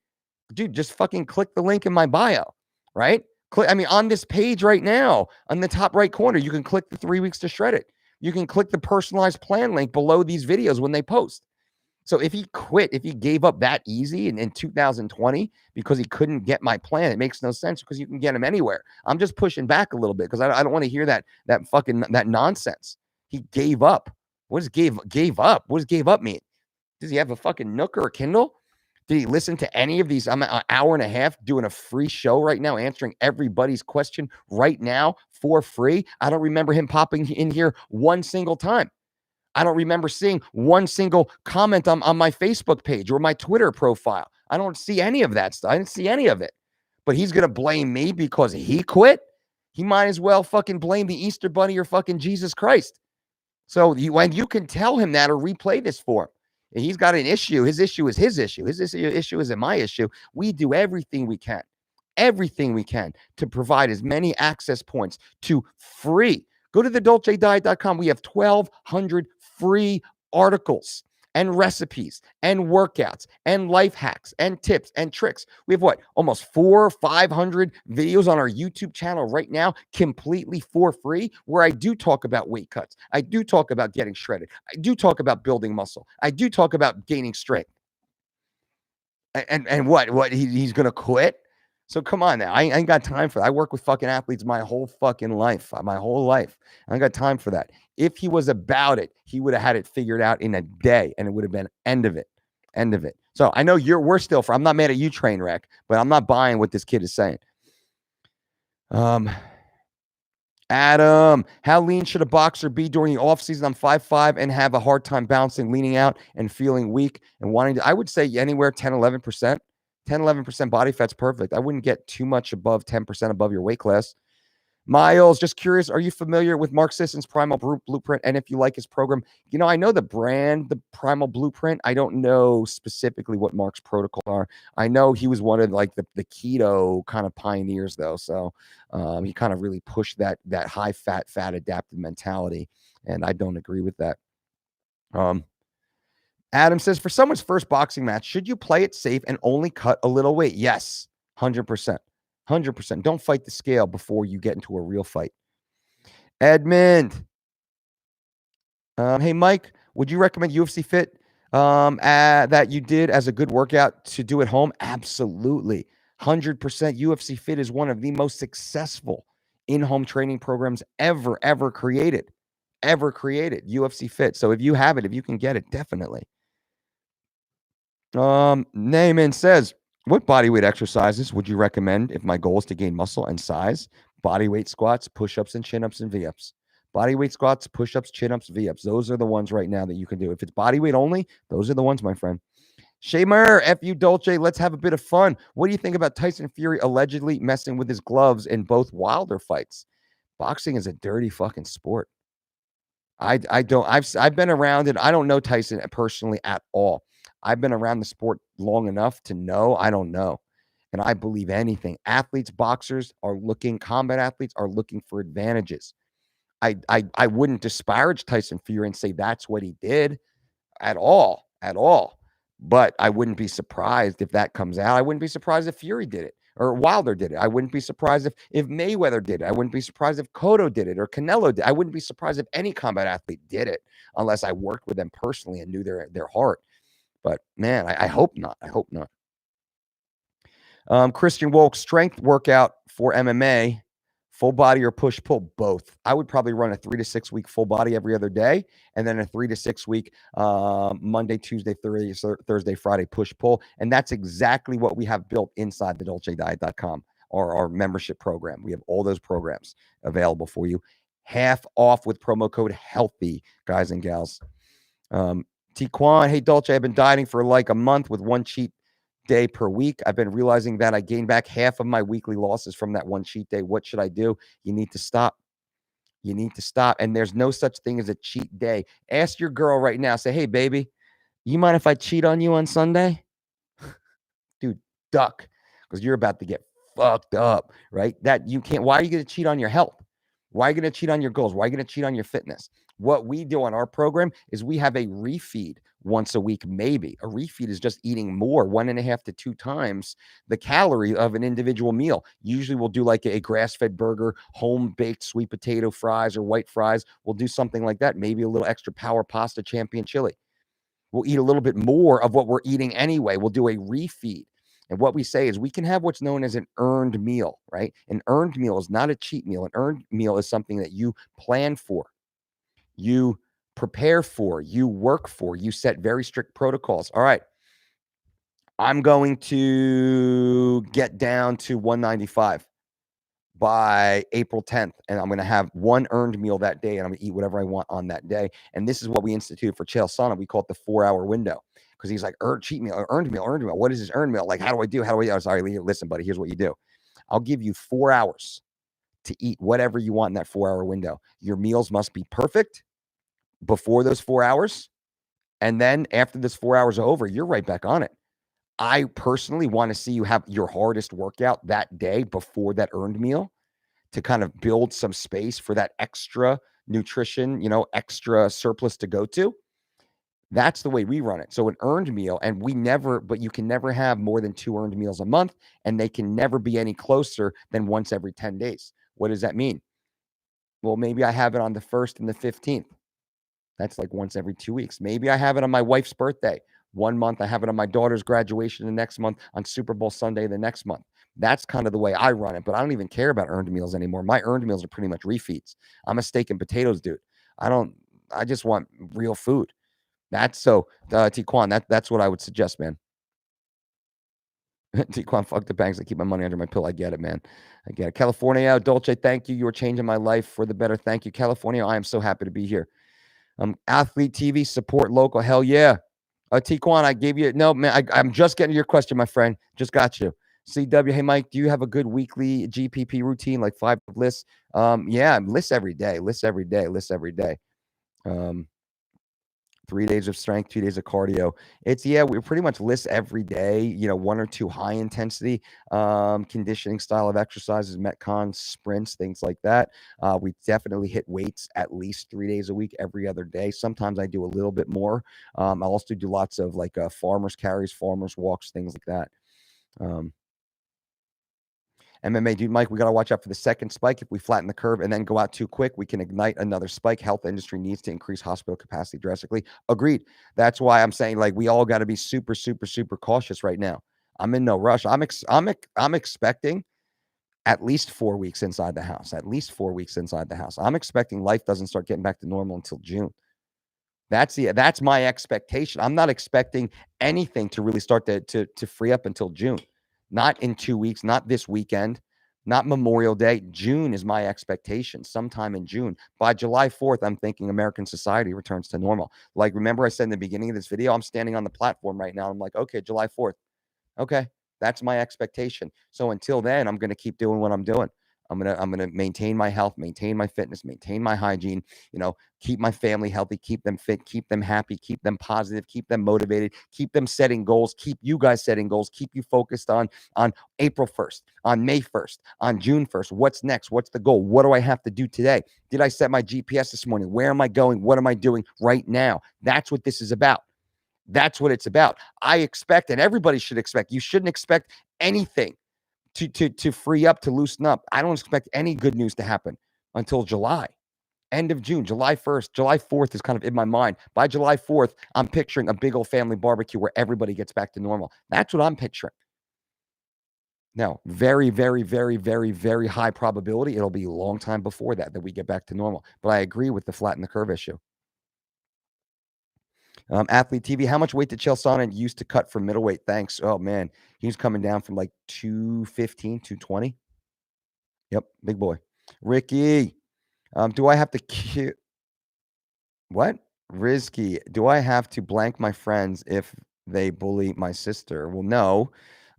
dude, just fucking click the link in my bio, right? I mean, on this page right now, on the top right corner, you can click the 3 weeks to shred it. You can click the personalized plan link below these videos when they post. So if he quit, if he gave up that easy in 2020 because he couldn't get my plan, it makes no sense because you can get him anywhere. I'm just pushing back a little bit because I don't want to hear that nonsense. He gave up. What does gave up? What does gave up mean? Does he have a fucking Nook or a Kindle? Did he listen to any of these? I'm an hour and a half doing a free show right now, answering everybody's question right now for free. I don't remember him popping in here one single time. I don't remember seeing one single comment on my Facebook page or my Twitter profile. I don't see any of that stuff. I didn't see any of it. But he's going to blame me because he quit? He might as well fucking blame the Easter Bunny or fucking Jesus Christ. So when you can tell him that or replay this for him. He's got an issue. His issue is his issue. His issue isn't my issue. We do everything we can to provide as many access points to free. Go to the dolcediet.com. We have 1,200 free articles and recipes and workouts and life hacks and tips and tricks. We have almost 400 or 500 videos on our YouTube channel right now, completely for free, where I do talk about weight cuts. I do talk about getting shredded. I do talk about building muscle. I do talk about gaining strength. And what he's going to quit? So come on now. I ain't got time for that. I work with fucking athletes my whole fucking life. I ain't got time for that. If he was about it, he would have had it figured out in a day and it would have been end of it. So I know we're still I'm not mad at you, Trainwreck, but I'm not buying what this kid is saying. Adam, how lean should a boxer be during the offseason? I'm 5'5" and have a hard time balancing, leaning out and feeling weak and wanting to, I would say anywhere 10, 11%. 10, 11% body fat's perfect. I wouldn't get too much above 10% above your weight class. Miles, just curious, are you familiar with Mark Sisson's Primal Blueprint? And if you like his program, I know the brand, the Primal Blueprint. I don't know specifically what Mark's protocols are. I know he was one of the keto kind of pioneers though. So he kind of really pushed that high fat adapted mentality. And I don't agree with that. Adam says, for someone's first boxing match, should you play it safe and only cut a little weight? Yes, 100%. 100%. Don't fight the scale before you get into a real fight. Edmund. Hey, Mike, would you recommend UFC Fit that you did as a good workout to do at home? Absolutely. 100%. UFC Fit is one of the most successful in-home training programs ever created. ever created, UFC Fit. So if you have it, if you can get it, definitely. Naaman says, what bodyweight exercises would you recommend if my goal is to gain muscle and size? Bodyweight squats, push-ups, and chin-ups and V-ups. Bodyweight squats, push-ups, chin-ups, V-ups. Those are the ones right now that you can do. If it's bodyweight only, those are the ones, my friend. Shamer, F.U. Dolce, let's have a bit of fun. What do you think about Tyson Fury allegedly messing with his gloves in both Wilder fights? Boxing is a dirty fucking sport. I've been around it. I don't know Tyson personally at all. I've been around the sport long enough to know I don't know. And I believe anything. Athletes, boxers are looking, combat athletes are looking for advantages. I wouldn't disparage Tyson Fury and say that's what he did at all, at all. But I wouldn't be surprised if that comes out. I wouldn't be surprised if Fury did it or Wilder did it. I wouldn't be surprised if Mayweather did it. I wouldn't be surprised if Cotto did it or Canelo did. I wouldn't be surprised if any combat athlete did it unless I worked with them personally and knew their heart. But man, I hope not. I hope not. Christian Wolk, strength workout for MMA, full body or push pull, both. I would probably run a 3 to 6 week full body every other day, and then a 3 to 6 week Monday, Tuesday, Thursday, Friday push pull. And that's exactly what we have built inside the DolceDiet.com, or our membership program. We have all those programs available for you. Half off with promo code HEALTHY, guys and gals. Tiquan, hey Dolce, I've been dieting for like a month with one cheat day per week. I've been realizing that I gained back half of my weekly losses from that one cheat day. What should I do? You need to stop. You need to stop. And there's no such thing as a cheat day. Ask your girl right now. Say, hey, baby, you mind if I cheat on you on Sunday? Dude, duck, because you're about to get fucked up, right? That you can't. Why are you going to cheat on your health? Why are you going to cheat on your goals? Why are you going to cheat on your fitness? What we do on our program is we have a refeed once a week, maybe. A refeed is just eating more, 1.5 to 2 times the calorie of an individual meal. Usually we'll do like a grass-fed burger, home-baked sweet potato fries or white fries. We'll do something like that, maybe a little extra power pasta, champion chili. We'll eat a little bit more of what we're eating anyway. We'll do a refeed. And what we say is we can have what's known as an earned meal, right? An earned meal is not a cheat meal. An earned meal is something that you plan for, you prepare for, you work for, you set very strict protocols. All right, I'm going to get down to 195 by April 10th, and I'm going to have one earned meal that day, and I'm going to eat whatever I want on that day. And this is what we instituted for Chael Sonnen. We call it the 4-hour window, because he's like, cheat meal, earned meal, earned meal. What is this earned meal? Like, how do I do? Oh, sorry, listen, buddy, here's what you do. I'll give you 4 hours to eat whatever you want in that 4-hour window. Your meals must be perfect before those 4 hours. And then after this 4 hours are over, you're right back on it. I personally want to see you have your hardest workout that day before that earned meal to kind of build some space for that extra nutrition, extra surplus to go to. That's the way we run it. So an earned meal, and but you can never have more than 2 earned meals a month, and they can never be any closer than once every 10 days. What does that mean? Well, maybe I have it on the 1st and the 15th. That's like once every 2 weeks. Maybe I have it on my wife's birthday. 1 month, I have it on my daughter's graduation the next month, on Super Bowl Sunday the next month. That's kind of the way I run it, but I don't even care about earned meals anymore. My earned meals are pretty much refeeds. I'm a steak and potatoes dude. I just want real food. Tiquan, that's what I would suggest, man. Tiquan, fuck the banks. I keep my money under my pillow. I get it, man. I get it. California, Dolce, thank you. You are changing my life for the better. Thank you, California. I am so happy to be here. Athlete TV, support local. Hell yeah. Tiquan, I gave you, no, man, I'm just getting to your question, my friend. Just got you. CW, hey, Mike, do you have a good weekly GPP routine, like 5 lists? Yeah, lists every day. 3 days of strength, 2 days of cardio. We pretty much list every day, 1 or 2 high intensity conditioning style of exercises, Metcon, sprints, things like that. We definitely hit weights at least 3 days a week, every other day. Sometimes I do a little bit more. I'll also do lots of like farmers carries, farmers walks, things like that. MMA, dude, Mike, we got to watch out for the second spike. If we flatten the curve and then go out too quick, we can ignite another spike. Health industry needs to increase hospital capacity drastically. Agreed. That's why I'm saying, like, we all got to be super, super, super cautious right now. I'm in no rush. I'm expecting At least 4 weeks inside the house. At least 4 weeks inside the house. I'm expecting life doesn't start getting back to normal until June. That's my expectation. I'm not expecting anything to really start to free up until June. Not in 2 weeks, not this weekend, not Memorial Day. June is my expectation. Sometime in June. By July 4th, I'm thinking American society returns to normal. Like, remember I said in the beginning of this video, I'm standing on the platform right now. I'm like, okay, July 4th. Okay, that's my expectation. So until then, I'm going to keep doing what I'm doing. I'm gonna maintain my health, maintain my fitness, maintain my hygiene. Keep my family healthy, keep them fit, keep them happy, keep them positive, keep them motivated, keep them setting goals, keep you guys setting goals, keep you focused on April 1st, on May 1st, on June 1st. What's next? What's the goal? What do I have to do today? Did I set my GPS this morning? Where am I going? What am I doing right now? That's what this is about. That's what it's about. I expect, and everybody should expect, you shouldn't expect anything to free up, to loosen up. I don't expect any good news to happen until July. End of June, July 1st, July 4th is kind of in my mind. By July 4th, I'm picturing a big old family barbecue where everybody gets back to normal. That's what I'm picturing. Now, very, very, very, very, very high probability it'll be a long time before that we get back to normal. But I agree with the flatten the curve issue. Athlete TV, how much weight did Chael Sonnen used to cut for middleweight? Thanks. Oh, man. He was coming down from like 215, 220. Yep, big boy. Ricky, do I have to what? Risky. Do I have to blank my friends if they bully my sister? Well, no.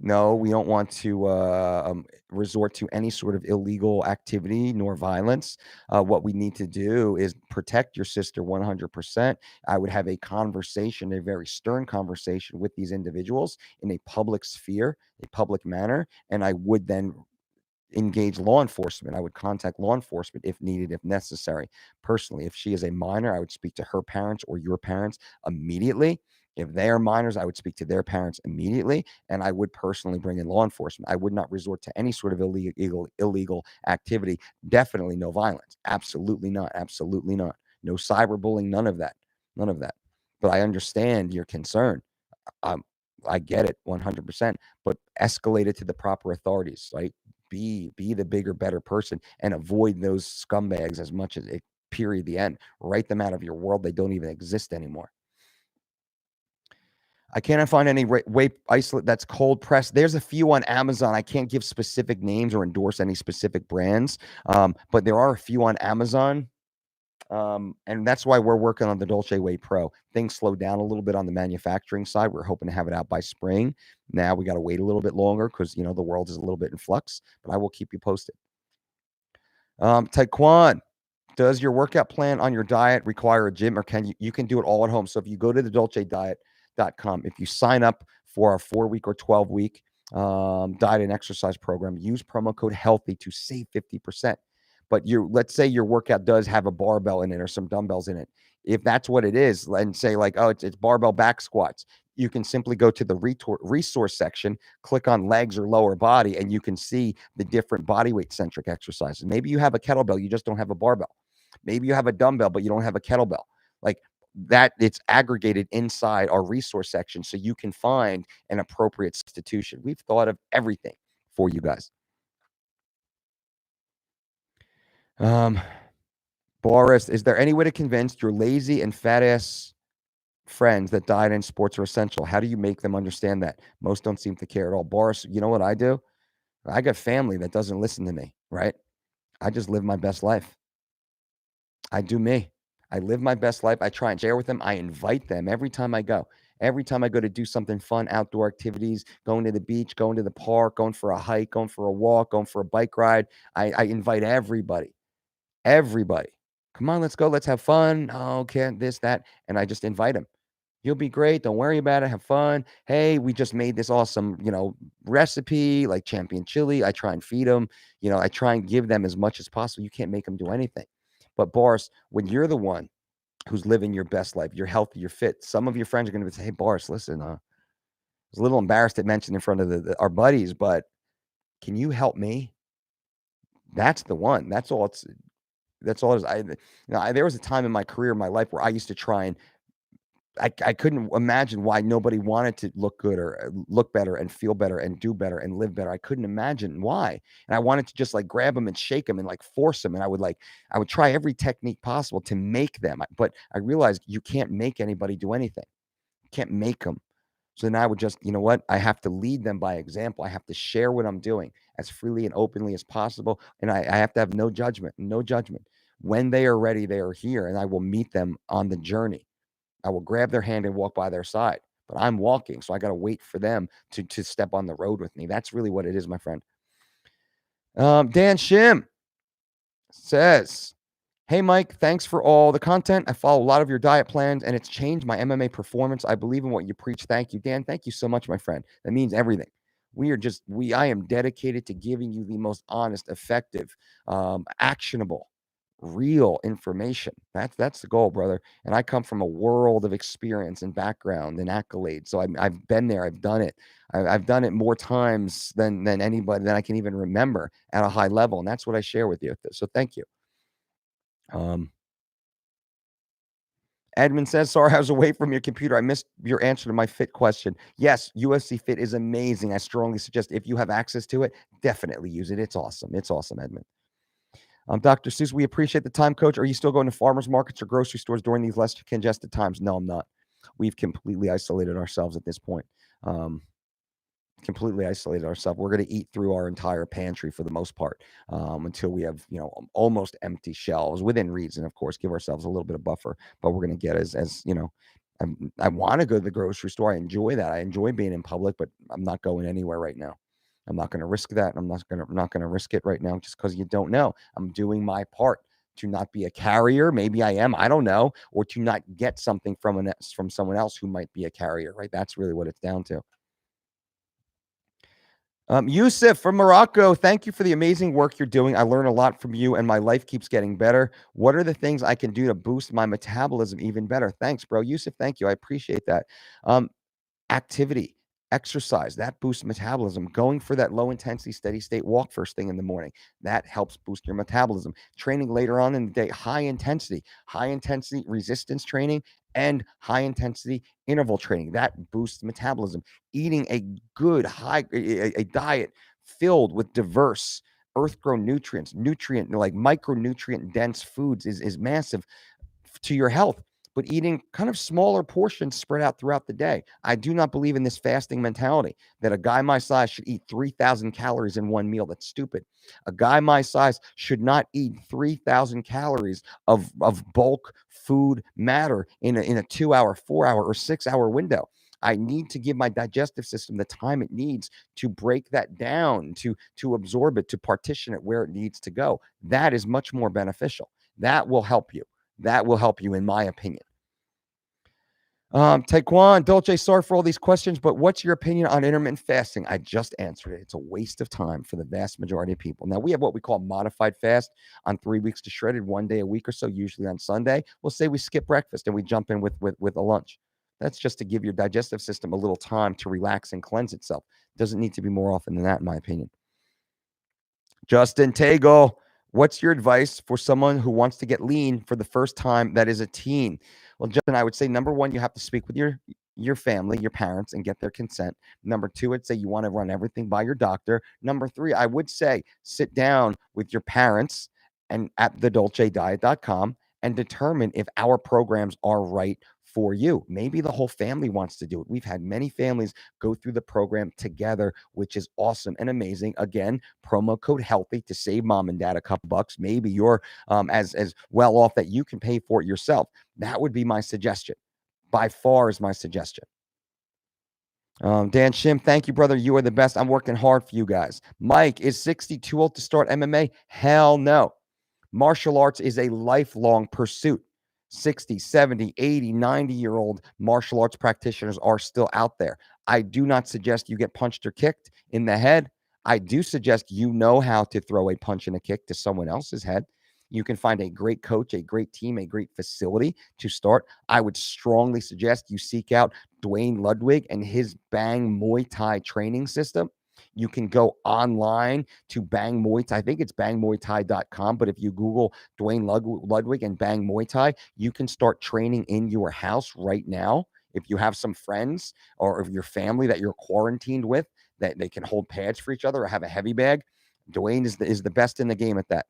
No, we don't want to resort to any sort of illegal activity nor violence. What we need to do is protect your sister 100%. I would have a conversation, a very stern conversation with these individuals in a public sphere, a public manner, and I would then engage law enforcement. I would contact law enforcement if needed, if necessary. Personally, if she is a minor, I would speak to her parents or your parents immediately. If they are minors, I would speak to their parents immediately, and I would personally bring in law enforcement. I would not resort to any sort of illegal activity. Definitely no violence. Absolutely not. Absolutely not. No cyberbullying. None of that. None of that. But I understand your concern. I get it 100%. But escalate it to the proper authorities. Right? Be the bigger, better person and avoid those scumbags as much as it. Period. The end. Write them out of your world. They don't even exist anymore. I cannot find any weight isolate that's cold pressed. There's a few on Amazon. I can't give specific names or endorse any specific brands, but there are a few on Amazon. And that's why we're working on the Dolce Whey Pro. Things slowed down a little bit on the manufacturing side. We're hoping to have it out by spring. Now we got to wait a little bit longer because the world is a little bit in flux. But I will keep you posted. Taekwon, does your workout plan on your diet require a gym, or can you can do it all at home? So if you go to the dolcediet.com, if you sign up for our 4-week or 12-week diet and exercise program, use promo code healthy to save 50%. But let's say your workout does have a barbell in it or some dumbbells in it. If that's what it is, and say like, oh, it's barbell back squats, you can simply go to the resource section, click on legs or lower body, and you can see the different body weight centric exercises. Maybe you have a kettlebell, you just don't have a barbell. Maybe you have a dumbbell, but you don't have a kettlebell. Like that, it's aggregated inside our resource section so you can find an appropriate substitution. We've thought of everything for you guys. Boris, is there any way to convince your lazy and fat ass friends that diet and sports are essential? How do you make them understand that? Most don't seem to care at all. Boris, you know what I do? I got family that doesn't listen to me, right? I just live my best life. I do me. I live my best life. I try and share with them. I invite them every time I go. Every time I go to do something fun, outdoor activities, going to the beach, going to the park, going for a hike, going for a walk, going for a bike ride, I invite everybody. Everybody. Come on, let's go. Let's have fun. Oh, can't this, that. And I just invite them. You'll be great. Don't worry about it. Have fun. Hey, we just made this awesome, recipe like champion chili. I try and feed them. I try and give them as much as possible. You can't make them do anything. But Boris, when you're the one who's living your best life, you're healthy, you're fit, some of your friends are going to say, hey, Boris, listen, I was a little embarrassed to mention in front of our buddies, but can you help me? That's the one. That's all it is. There was a time in my career, in my life, where I used to try and I couldn't imagine why nobody wanted to look good or look better and feel better and do better and live better. I couldn't imagine why. And I wanted to just like grab them and shake them and like force them. And I would try every technique possible to make them. But I realized you can't make anybody do anything. You can't make them. So then I would just, you know what? I have to lead them by example. I have to share what I'm doing as freely and openly as possible. And I have to have no judgment, no judgment. When they are ready, they are here, and I will meet them on the journey. I will grab their hand and walk by their side. But I'm walking, so I got to wait for them to step on the road with me. That's really what it is, my friend. Dan Shim says, "Hey Mike, thanks for all the content. I follow a lot of your diet plans, and it's changed my MMA performance. I believe in what you preach. Thank you, Dan. Thank you so much, my friend. That means everything. I am dedicated to giving you the most honest, effective, actionable, real information. That's the goal, brother. And I come from a world of experience and background and accolades. So I've been there. I've done it. I've done it more times than anybody than I can even remember at a high level. And that's what I share with you. So thank you." Um, Edmund says, "Sorry, I was away from your computer. I missed your answer to my fit question. Yes, UFC Fit is amazing. I strongly suggest if you have access to it, definitely use it. It's awesome. It's awesome, Edmund." Dr. Seuss, we appreciate the time, coach. Are you still going to farmers markets or grocery stores during these less congested times? No, I'm not. We've completely isolated ourselves at this point. Um, completely isolated ourselves. We're going to eat through our entire pantry for the most part, until we have, almost empty shelves within reason, of course, give ourselves a little bit of buffer, but we're going to get as I want to go to the grocery store. I enjoy that. I enjoy being in public, but I'm not going anywhere right now. I'm not going to risk that. I'm not going to risk it right now just because you don't know. I'm doing my part to not be a carrier. Maybe I am. I don't know. Or to not get something from someone else who might be a carrier, right? That's really what it's down to. Yusuf from Morocco, thank you for the amazing work you're doing. I learn a lot from you, and my life keeps getting better. What are the things I can do to boost my metabolism even better? Thanks, bro. Yusuf, thank you. I appreciate that. Um, Activity, exercise, that boosts metabolism. Going for that low intensity, steady state walk first thing in the morning, that helps boost your metabolism. Training later on in the day, high intensity resistance training and high intensity interval training, that boosts metabolism. Eating a good a diet filled with diverse earth grown nutrient like micronutrient dense foods is massive to your health, but eating kind of smaller portions spread out throughout the day. I do not believe in this fasting mentality that a guy my size should eat 3,000 calories in one meal. That's stupid. A guy my size should not eat 3,000 calories of bulk food matter in a 2 hour, 4 hour, or 6 hour window. I need to give my digestive system the time it needs to break that down, to absorb it, to partition it where it needs to go. That is much more beneficial. That will help you. That will help you, in my opinion. Taekwon, Dolce, sorry for all these questions, but what's your opinion on intermittent fasting? I just answered it. It's a waste of time for the vast majority of people. Now, we have what we call modified fast on 3 weeks to shredded, 1 day a week or so, usually on Sunday. We'll say we skip breakfast and we jump in with a lunch. That's just to give your digestive system a little time to relax and cleanse itself. Doesn't need to be more often than that, in my opinion. Justin Tagle, what's your advice for someone who wants to get lean for the first time that is a teen? Well, Justin, I would say number one, you have to speak with your family, your parents, and get their consent. Number two, I'd say you want to run everything by your doctor. Number three, I would say sit down with your parents and at thedolcediet.com and determine if our programs are right for you. Maybe the whole family wants to do it. We've had many families go through the program together, which is awesome and amazing. Again, promo code healthy to save mom and dad a couple bucks. Maybe you're as well off that you can pay for it yourself. That would be my suggestion. By far is my suggestion. Dan Shim, thank you, brother. You are the best. I'm working hard for you guys. Mike, is 60 too old to start MMA? Hell no. Martial arts is a lifelong pursuit. 60, 70, 80, 90-year-old martial arts practitioners are still out there. I do not suggest you get punched or kicked in the head. I do suggest you know how to throw a punch and a kick to someone else's head. You can find a great coach, a great team, a great facility to start. I would strongly suggest you seek out Dwayne Ludwig and his Bang Muay Thai training system. You can go online to Bang Muay Thai. I think it's bangmuaythai.com, but if you Google Dwayne Ludwig and Bang Muay Thai, you can start training in your house right now. If you have some friends or if your family that you're quarantined with, that they can hold pads for each other or have a heavy bag, Dwayne is the best in the game at that.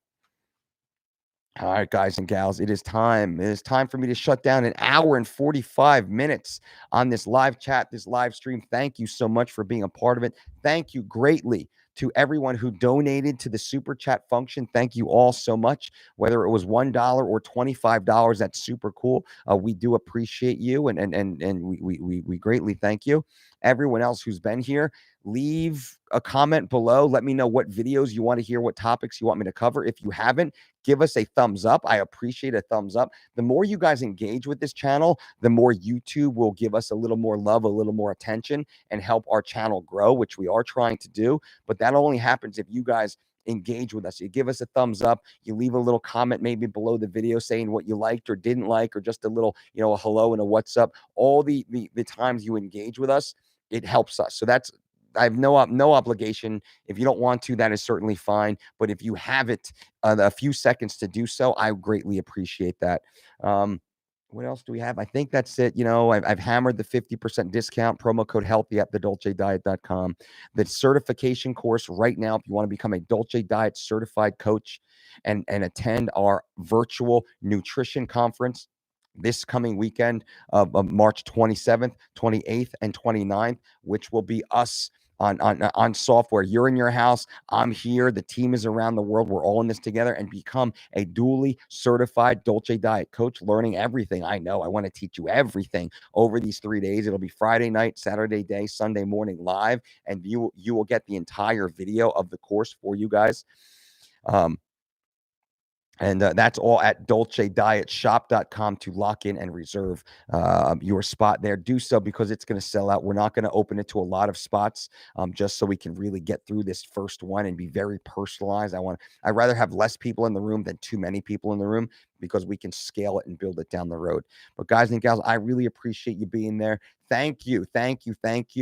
All right, guys and gals, it is time. It is time for me to shut down an hour and 45 minutes on this live chat, this live stream. Thank you so much for being a part of it. Thank you greatly to everyone who donated to the super chat function. Thank you all so much. Whether it was $1 or $25, that's super cool. We do appreciate you, and we greatly thank you. Everyone else who's been here, leave a comment below. Let me know what videos you want to hear, what topics you want me to cover. If you haven't, give us a thumbs up. I appreciate a thumbs up. The more you guys engage with this channel, the more YouTube will give us a little more love, a little more attention, and help our channel grow, which we are trying to do. But that only happens if you guys engage with us. You give us a thumbs up, you leave a little comment maybe below the video saying what you liked or didn't like, or just a little, a hello and a what's up. All the times you engage with us, it helps us. So that's, I have no obligation. If you don't want to, that is certainly fine. But if you have it, a few seconds to do so, I greatly appreciate that. What else do we have? I think that's it. I've hammered the 50% discount, promo code healthy at thedolcediet.com. The certification course right now, if you want to become a Dolce Diet certified coach and attend our virtual nutrition conference this coming weekend of March 27th, 28th, and 29th, which will be us on software. You're in your house, I'm here, the team is around the world, we're all in this together, and become a duly certified Dolce Diet coach, learning everything. I know I want to teach you everything over these 3 days. It'll be Friday night, Saturday day, Sunday morning live, and you will get the entire video of the course for you guys. And that's all at dolcedietshop.com to lock in and reserve your spot there. Do so because it's going to sell out. We're not going to open it to a lot of spots just so we can really get through this first one and be very personalized. I'd rather have less people in the room than too many people in the room, because we can scale it and build it down the road. But guys and gals, I really appreciate you being there. Thank you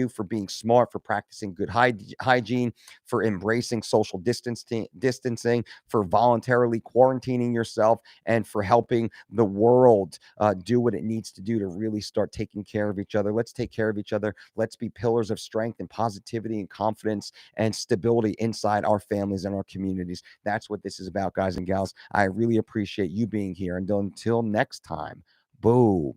for being smart, for practicing good hygiene, for embracing social distancing, for voluntarily quarantining yourself, and for helping the world do what it needs to do to really start taking care of each other. Let's take care of each other. Let's be pillars of strength and positivity and confidence and stability inside our families and our communities. That's what this is about, guys and gals. I really appreciate you being here. And until next time, boom.